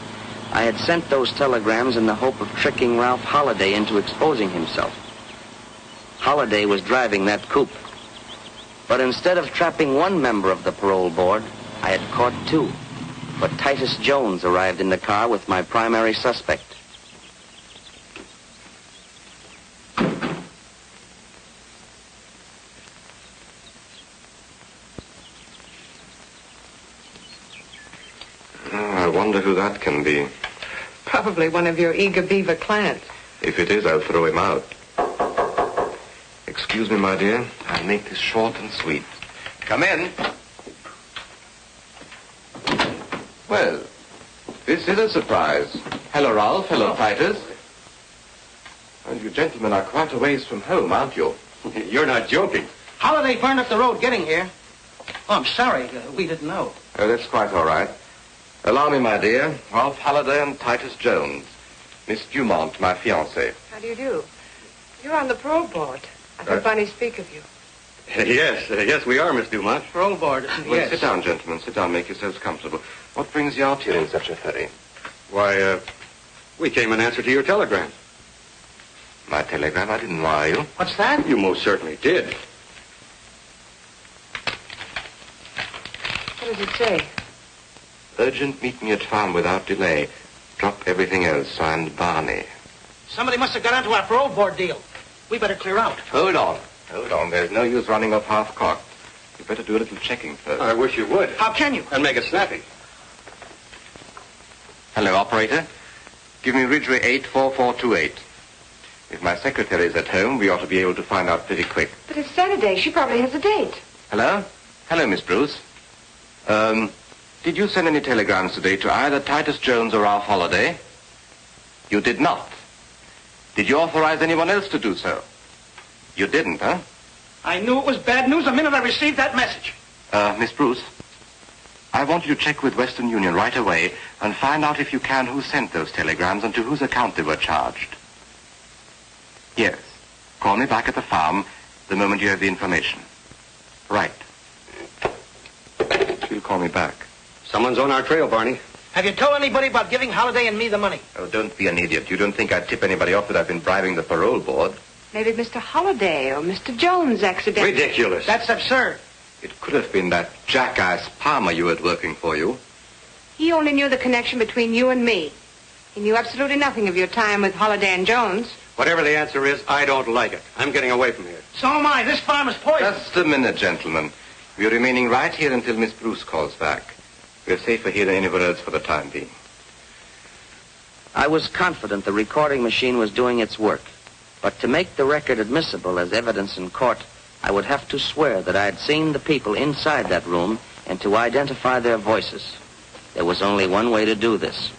I had sent those telegrams in the hope of tricking Ralph Holliday into exposing himself. Holliday was driving that coupe. But instead of trapping one member of the parole board, I had caught two. But Titus Jones arrived in the car with my primary suspect. I wonder who that can be. Probably one of your eager beaver clients. If it is, I'll throw him out. Excuse me, my dear. I'll make this short and sweet. Come in. Well, this is a surprise. Hello, Ralph. Hello, Titus. And you gentlemen are quite a ways from home, aren't you? You're not joking. Holiday burned up the road getting here. Oh, I'm sorry. We didn't know. Oh, that's quite all right. Allow me, my dear. Ralph Halliday and Titus Jones. Miss Dumont, my fiancée. How do you do? You're on the parole board. I heard Barney speak of you. Yes, we are, Miss Dumont. Parole board, Well, yes. sit down, gentlemen. Sit down. Make yourselves comfortable. What brings you out here in such a hurry? Why, we came in answer to your telegram. My telegram? I didn't wire you. What's that? You most certainly did. What does it say? Urgent, meet me at farm without delay. Drop everything else. Signed, Barney. Somebody must have got onto our parole board deal. We better clear out. Hold on. There's no use running off half-cocked. You better do a little checking first. I wish you would. How can you? And make it snappy. Hello, operator. Give me Ridgeway 84428. If my secretary is at home, we ought to be able to find out pretty quick. But it's Saturday. She probably has a date. Hello? Hello, Miss Bruce. Did you send any telegrams today to either Titus Jones or Ralph Holliday? You did not. Did you authorize anyone else to do so? You didn't, huh? I knew it was bad news the minute I received that message. Miss Bruce, I want you to check with Western Union right away and find out if you can who sent those telegrams and to whose account they were charged. Yes. Call me back at the farm the moment you have the information. Right. She'll call me back. Someone's on our trail, Barney. Have you told anybody about giving Holiday and me the money? Oh, don't be an idiot. You don't think I'd tip anybody off that I've been bribing the parole board? Maybe Mr. Holliday or Mr. Jones accidentally. Ridiculous. That's absurd. It could have been that jackass Palmer you had working for you. He only knew the connection between you and me. He knew absolutely nothing of your time with Holliday and Jones. Whatever the answer is, I don't like it. I'm getting away from here. So am I. This farm is poison. Just a minute, gentlemen. We're remaining right here until Miss Bruce calls back. We're safer here than anywhere else for the time being. I was confident the recording machine was doing its work. But to make the record admissible as evidence in court, I would have to swear that I had seen the people inside that room and to identify their voices. There was only one way to do this.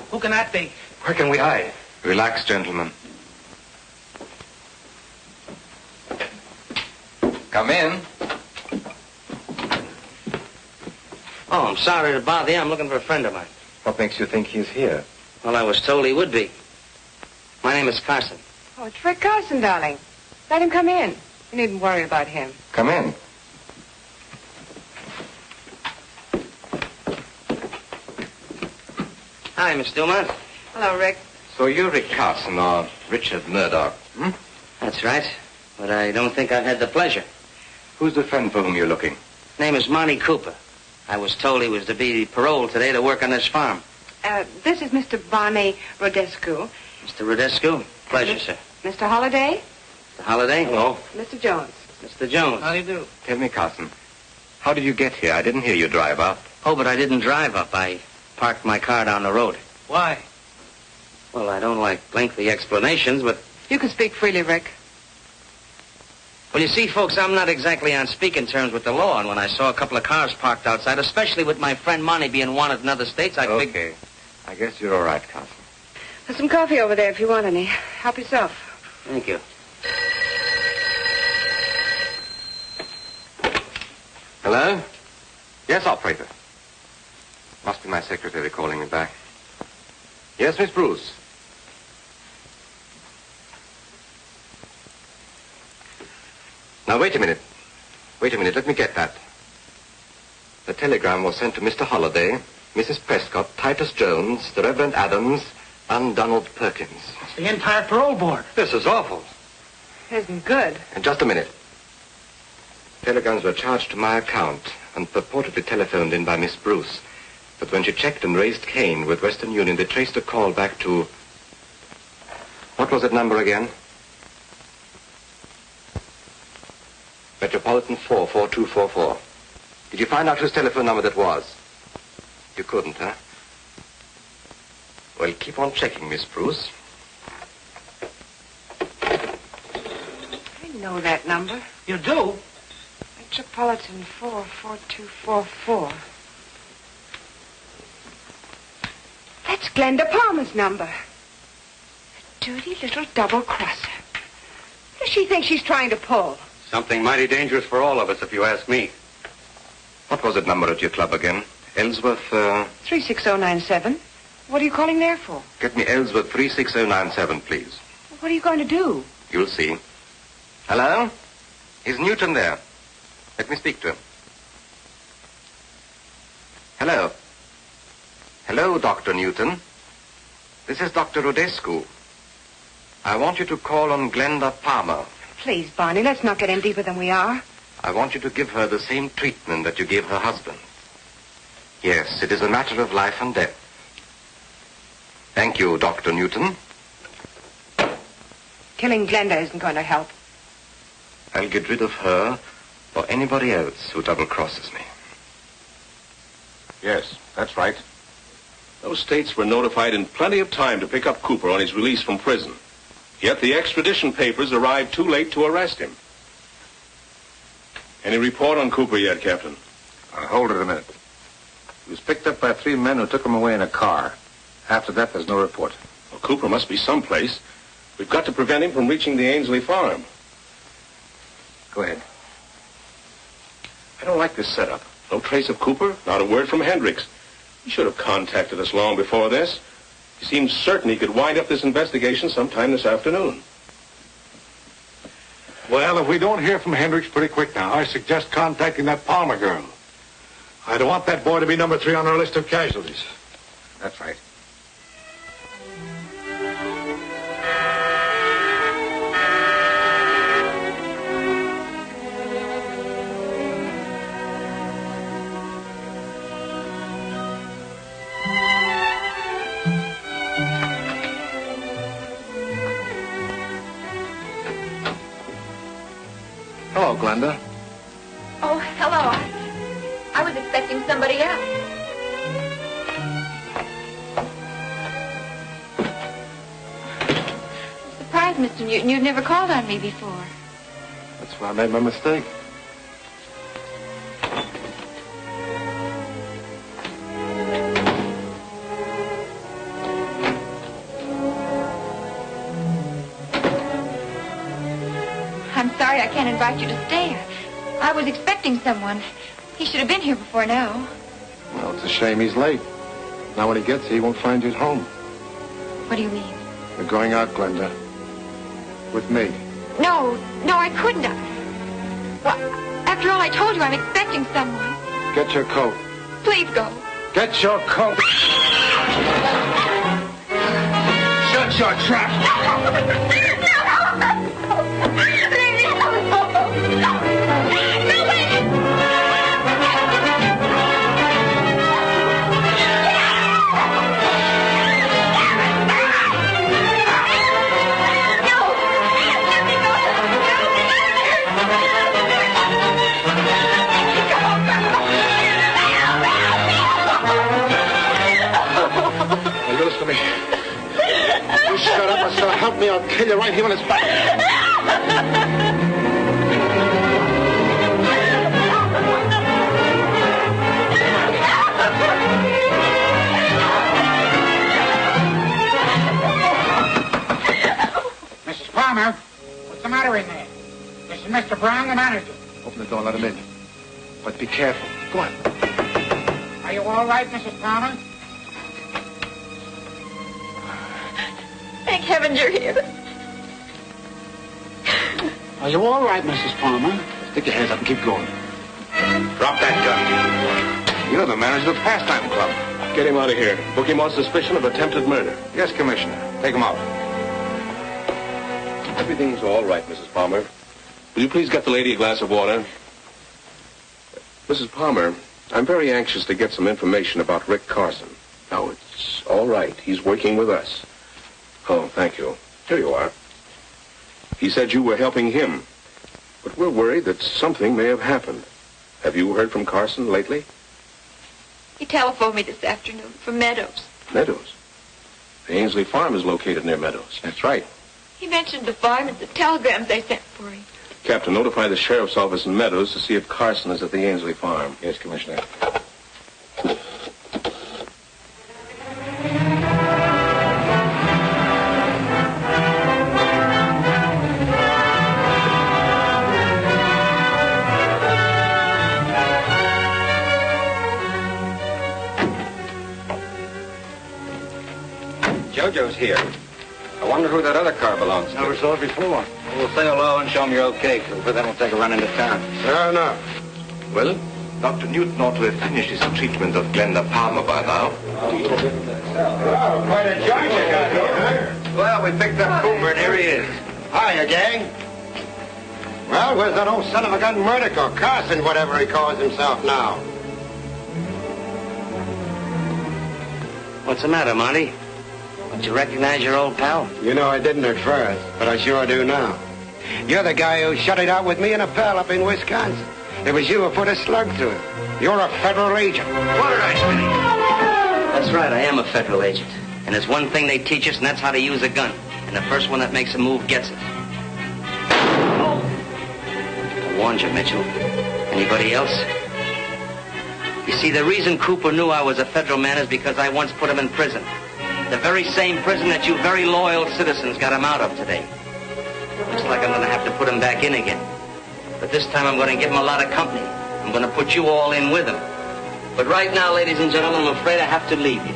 Who can that be? Where can we hide? Relax, gentlemen. Come in. Oh, I'm sorry to bother you. I'm looking for a friend of mine. What makes you think he's here? Well, I was told he would be. My name is Carson. Oh, it's Rick Carson, darling. Let him come in. You needn't worry about him. Come in. Hi, Miss Dumont. Hello, Rick. So you're Rick Carson, or Richard Murdoch, hmm? That's right. But I don't think I've had the pleasure. Who's the friend for whom you're looking? Name is Monty Cooper. I was told he was to be paroled today to work on this farm. This is Mr. Barney Rodescu. Mr. Rodescu? Pleasure, sir. Mr. Holliday? Mr. Holliday? Hello. Mr. Jones. Mr. Jones. How do you do? Tell me, Carson, how did you get here? I didn't hear you drive up. Oh, but I didn't drive up. I parked my car down the road. Why? Well, I don't like lengthy explanations, but... You can speak freely, Rick. Well, you see, folks, I'm not exactly on speaking terms with the law, and when I saw a couple of cars parked outside, especially with my friend Monty being wanted in other states, I figured... Okay. I guess you're all right, Carson. There's some coffee over there if you want any. Help yourself. Thank you. Hello? Yes, operator. Must be my secretary calling me back. Yes, Miss Bruce. Now, wait a minute. Wait a minute. Let me get that. The telegram was sent to Mr. Holliday, Mrs. Prescott, Titus Jones, the Reverend Adams, and Donald Perkins. It's the entire parole board. This is awful. Isn't good. And just a minute. Telegrams were charged to my account and purportedly telephoned in by Miss Bruce. But when she checked and raised Kane with Western Union, they traced a call back to... What was that number again? Metropolitan 44244. Did you find out whose telephone number that was? You couldn't, huh? Well, keep on checking, Miss Bruce. I know that number. You do? Metropolitan 44244. That's Glenda Palmer's number. A dirty little double-crosser. What does she think she's trying to pull? Something mighty dangerous for all of us, if you ask me. What was that number at your club again? Ellsworth, 36097. What are you calling there for? Get me Ellsworth 36097, please. What are you going to do? You'll see. Hello? Is Newton there? Let me speak to him. Hello? Hello, Dr. Newton. This is Dr. Rodescu. I want you to call on Glenda Palmer. Please, Barney, let's not get in deeper than we are. I want you to give her the same treatment that you gave her husband. Yes, it is a matter of life and death. Thank you, Dr. Newton. Killing Glenda isn't going to help. I'll get rid of her or anybody else who double-crosses me. Yes, that's right. Those states were notified in plenty of time to pick up Cooper on his release from prison. Yet the extradition papers arrived too late to arrest him. Any report on Cooper yet, Captain? Hold it a minute. He was picked up by 3 men who took him away in a car. After that, there's no report. Well, Cooper must be someplace. We've got to prevent him from reaching the Ainsley farm. Go ahead. I don't like this setup. No trace of Cooper, not a word from Hendricks. He should have contacted us long before this. He seemed certain he could wind up this investigation sometime this afternoon. Well, if we don't hear from Hendricks pretty quick now, I suggest contacting that Palmer girl. I don't want that boy to be number 3 on our list of casualties. That's right. Hello, Glenda. Oh, hello. I was expecting somebody else. I'm surprised, Mr. Newton. You've never called on me before. That's where I made my mistake. can't invite you to stay. I was expecting someone. He should have been here before now. Well, it's a shame he's late. Now when he gets here, he won't find you at home. What do you mean? You're going out, Glenda. With me. No, I couldn't. Well, after all I told you, I'm expecting someone. Get your coat. Please go. Get your coat. Shut your trap. To me. You shut up and so help me, I'll kill you right here on his back. Mrs. Palmer, what's the matter in there? This is Mr. Brown, the manager. Open the door and let him in. But be careful. Go on. Are you all right, Mrs. Palmer? Thank heaven you're here. Are you all right, Mrs. Palmer? Stick your hands up and keep going. Drop that gun. You're the manager of the pastime club. Get him out of here. Book him on suspicion of attempted murder. Yes, Commissioner. Take him out. Everything's all right, Mrs. Palmer. Will you please get the lady a glass of water? Mrs. Palmer, I'm very anxious to get some information about Rick Carson. Now, it's all right. He's working with us. Oh, thank you. Here you are. He said you were helping him. But we're worried that something may have happened. Have you heard from Carson lately? He telephoned me this afternoon from Meadows. Meadows? The Ainsley Farm is located near Meadows. That's right. He mentioned the farm and the telegrams they sent for him. Captain, notify the sheriff's office in Meadows to see if Carson is at the Ainsley Farm. Yes, Commissioner. Jojo's here. I wonder who that other car belongs to. Never saw it before. We'll say hello and show him you're okay, because then we'll take a run into town. Fair enough. Well, Dr. Newton ought to have finished his treatment of Glenda Palmer by now. Quite a joint you got here. Well, we picked up Cooper, and here he is. Hiya, gang. Well, where's that old son of a gun Murdoch or Carson, whatever he calls himself now? What's the matter, Monty? Don't you recognize your old pal? You know, I didn't at first, but I sure do now. You're the guy who shut it out with me and a pal up in Wisconsin. It was you who put a slug through it. You're a federal agent. What did I say? That's right, I am a federal agent. And there's one thing they teach us, and that's how to use a gun. And the first one that makes a move gets it. Oh. I warned you, Mitchell. Anybody else? You see, the reason Cooper knew I was a federal man is because I once put him in prison. The very same prison that you very loyal citizens got him out of today. Looks like I'm going to have to put him back in again. But this time I'm going to give him a lot of company. I'm going to put you all in with him. But right now, ladies and gentlemen, I'm afraid I have to leave you.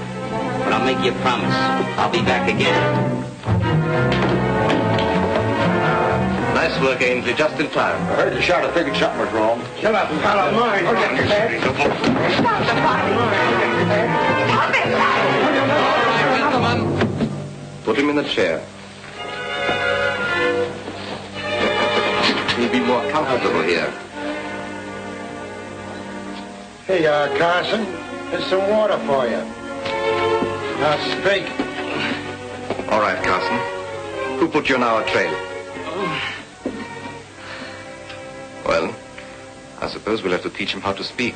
But I'll make you a promise. I'll be back again. Nice work, Ainsley. Just in time. I heard you shout. I figured something was wrong. Shut up and follow mine. Stop the Put him in the chair. He'll be more comfortable here. Here you are, Carson. Here's some water for you. Now speak. All right, Carson. Who put you on our trail? Well, I suppose we'll have to teach him how to speak.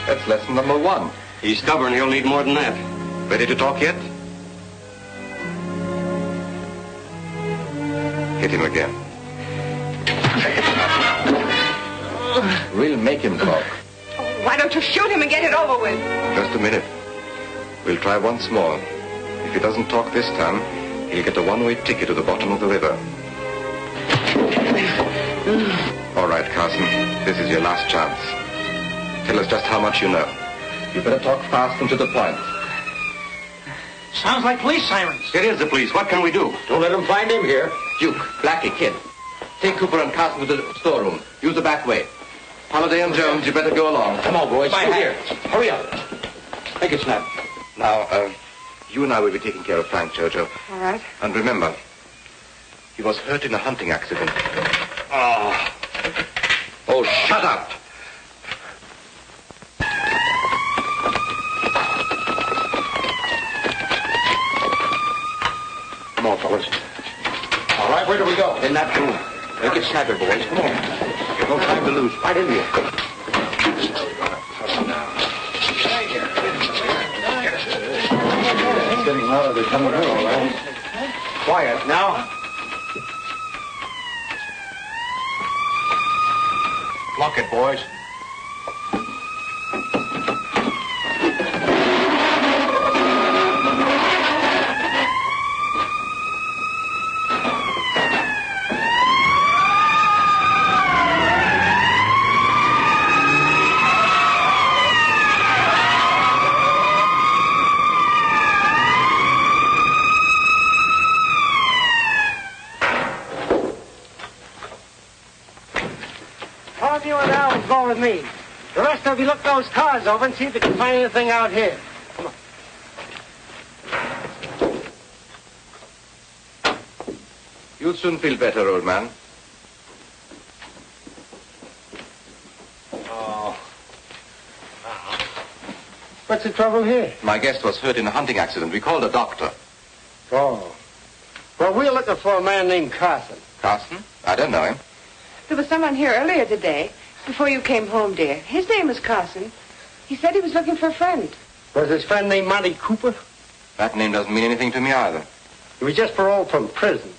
That's lesson number 1. He's stubborn. He'll need more than that. Ready to talk yet? Hit him again. We'll make him talk. Why don't you shoot him and get it over with? Just a minute. We'll try once more. If he doesn't talk this time, he'll get a one-way ticket to the bottom of the river. All right, Carson. This is your last chance. Tell us just how much you know. You better talk fast and to the point. Sounds like police sirens. It is the police. What can we do? Don't let them find him here. Duke, Blackie, Kid. Take Cooper and Carson to the storeroom. Use the back way. Holiday and Jones, you better go along. Come on, boys. Bye, Here. Hurry up. Make it snap. Now, you and I will be taking care of Frank, Jojo. All right. And remember, he was hurt in a hunting accident. Oh, shut up. Come on, fellas. All right, where do we go? In that room. Make it snappy, boys. Come on. No time to lose. Right in here. It's getting louder. They're coming in, all right. Quiet now. Lock it, boys. All of you and Al will go with me. The rest of you look those cars over and see if you can find anything out here. Come on. You'll soon feel better, old man. What's the trouble here? My guest was hurt in a hunting accident. We called a doctor. Oh. Well, we're looking for a man named Carson. Carson? I don't know him. There was someone here earlier today, before you came home, dear. His name was Carson. He said he was looking for a friend. Was his friend named Monty Cooper? That name doesn't mean anything to me either. He was just paroled from prison.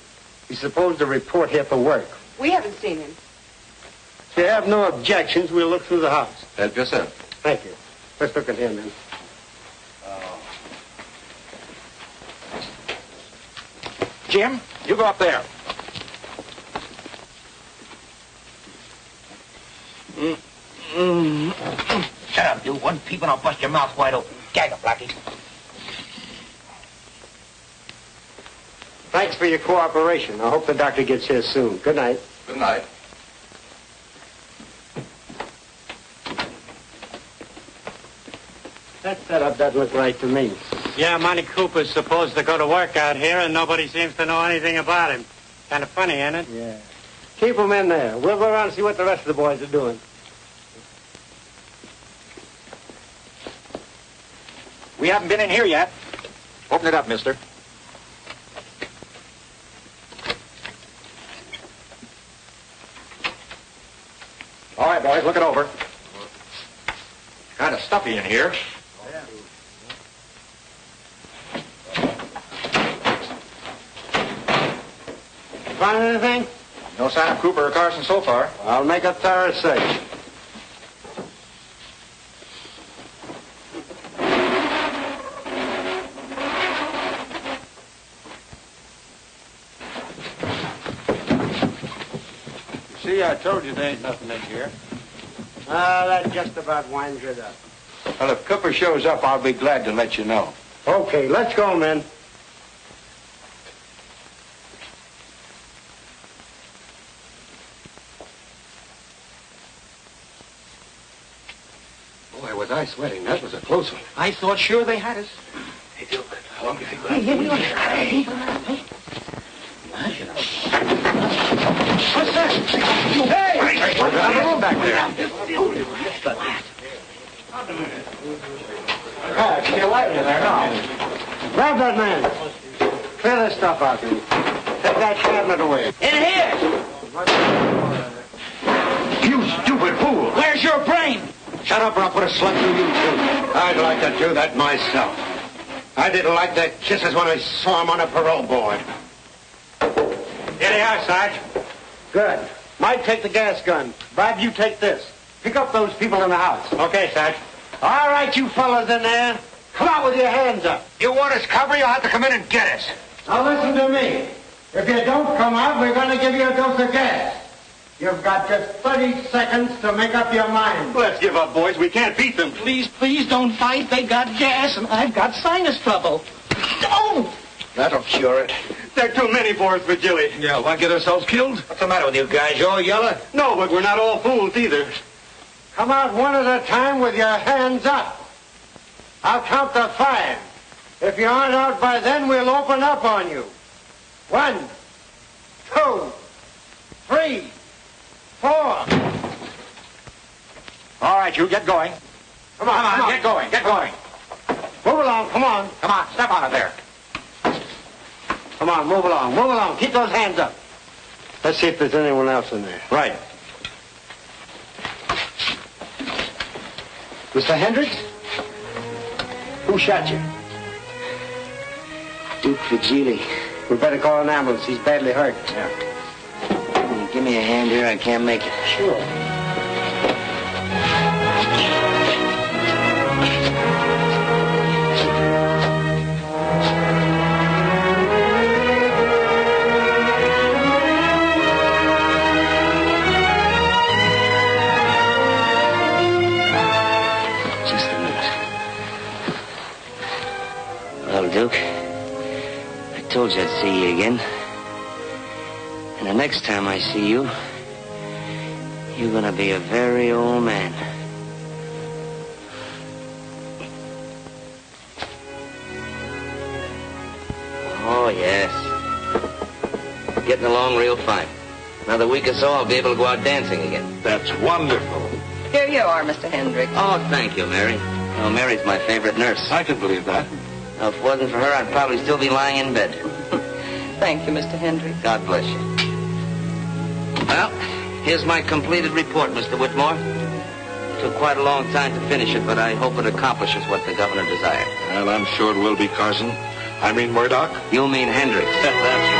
He's supposed to report here for work. We haven't seen him. If you have no objections, we'll look through the house. Help yourself. Thank you. Let's look at him then. Jim, you go up there. Shut up, you. One peep and I'll bust your mouth wide open. Gag him, Blackie. Thanks for your cooperation. I hope the doctor gets here soon. Good night. Good night. That setup doesn't look right to me. Yeah, Monty Cooper's supposed to go to work out here, and nobody seems to know anything about him. Kind of funny, ain't it? Yeah. Keep him in there. We'll go around and see what the rest of the boys are doing. We haven't been in here yet. Open it up, mister. All right, boys, look it over. Kind of stuffy in here. Find anything? No sign of Cooper or Carson so far. I'll make a thorough search. See, I told you there ain't nothing in here. That just about winds it up. Well, if Cooper shows up, I'll be glad to let you know. Okay, let's go, men. Boy, was I sweating. That was a close one. I thought sure they had us. Hey, Duke, how long do you think Hey, what's that? Hey! What's that room back there? Keep your light in there now. Grab that man. Clear this stuff out, dude. Take that cabinet away. In here! You stupid fool! Where's your brain? Shut up or I'll put a slug through you, too. I'd like to do that myself. I didn't like their kisses when I saw them on a parole board. Here they are, Sarge. Good. Mike, take the gas gun. Bob, you take this. Pick up those people in the house. Okay, Sarge. All right, you fellas in there. Come out with your hands up. You want us cover, you'll have to come in and get us. Now listen to me. If you don't come out, we're going to give you a dose of gas. You've got just 30 seconds to make up your mind. Let's give up, boys. We can't beat them. Please, please don't fight. They got gas, and I've got sinus trouble. Don't! That'll cure it. They're too many for us, Virgili. Yeah, want to get ourselves killed? What's the matter with you guys? You all yellow? No, but we're not all fools either. Come out one at a time with your hands up. I'll count to 5. If you aren't out by then, we'll open up on you. 1, 2, 3, 4. All right, you get going. Come on, Get going, get going. Move along, come on. Come on, step on it there. Come on, move along. Keep those hands up. Let's see if there's anyone else in there. Right. Mr. Hendricks? Who shot you? Duke Vigili. We better call an ambulance. He's badly hurt. Yeah. Give me a hand here. I can't make it. Sure. Well, Duke, I told you I'd see you again. And the next time I see you, you're gonna be a very old man. Oh, yes. Getting along real fine. Another week or so, I'll be able to go out dancing again. That's wonderful. Here you are, Mr. Hendricks. Oh, thank you, Mary. Oh, Mary's my favorite nurse. I can believe that. Now, if it wasn't for her, I'd probably still be lying in bed. Thank you, Mr. Hendricks. God bless you. Well, here's my completed report, Mr. Whitmore. It took quite a long time to finish it, but I hope it accomplishes what the governor desired. Well, I'm sure it will be, Carson. I mean Murdoch. You mean Hendricks. That's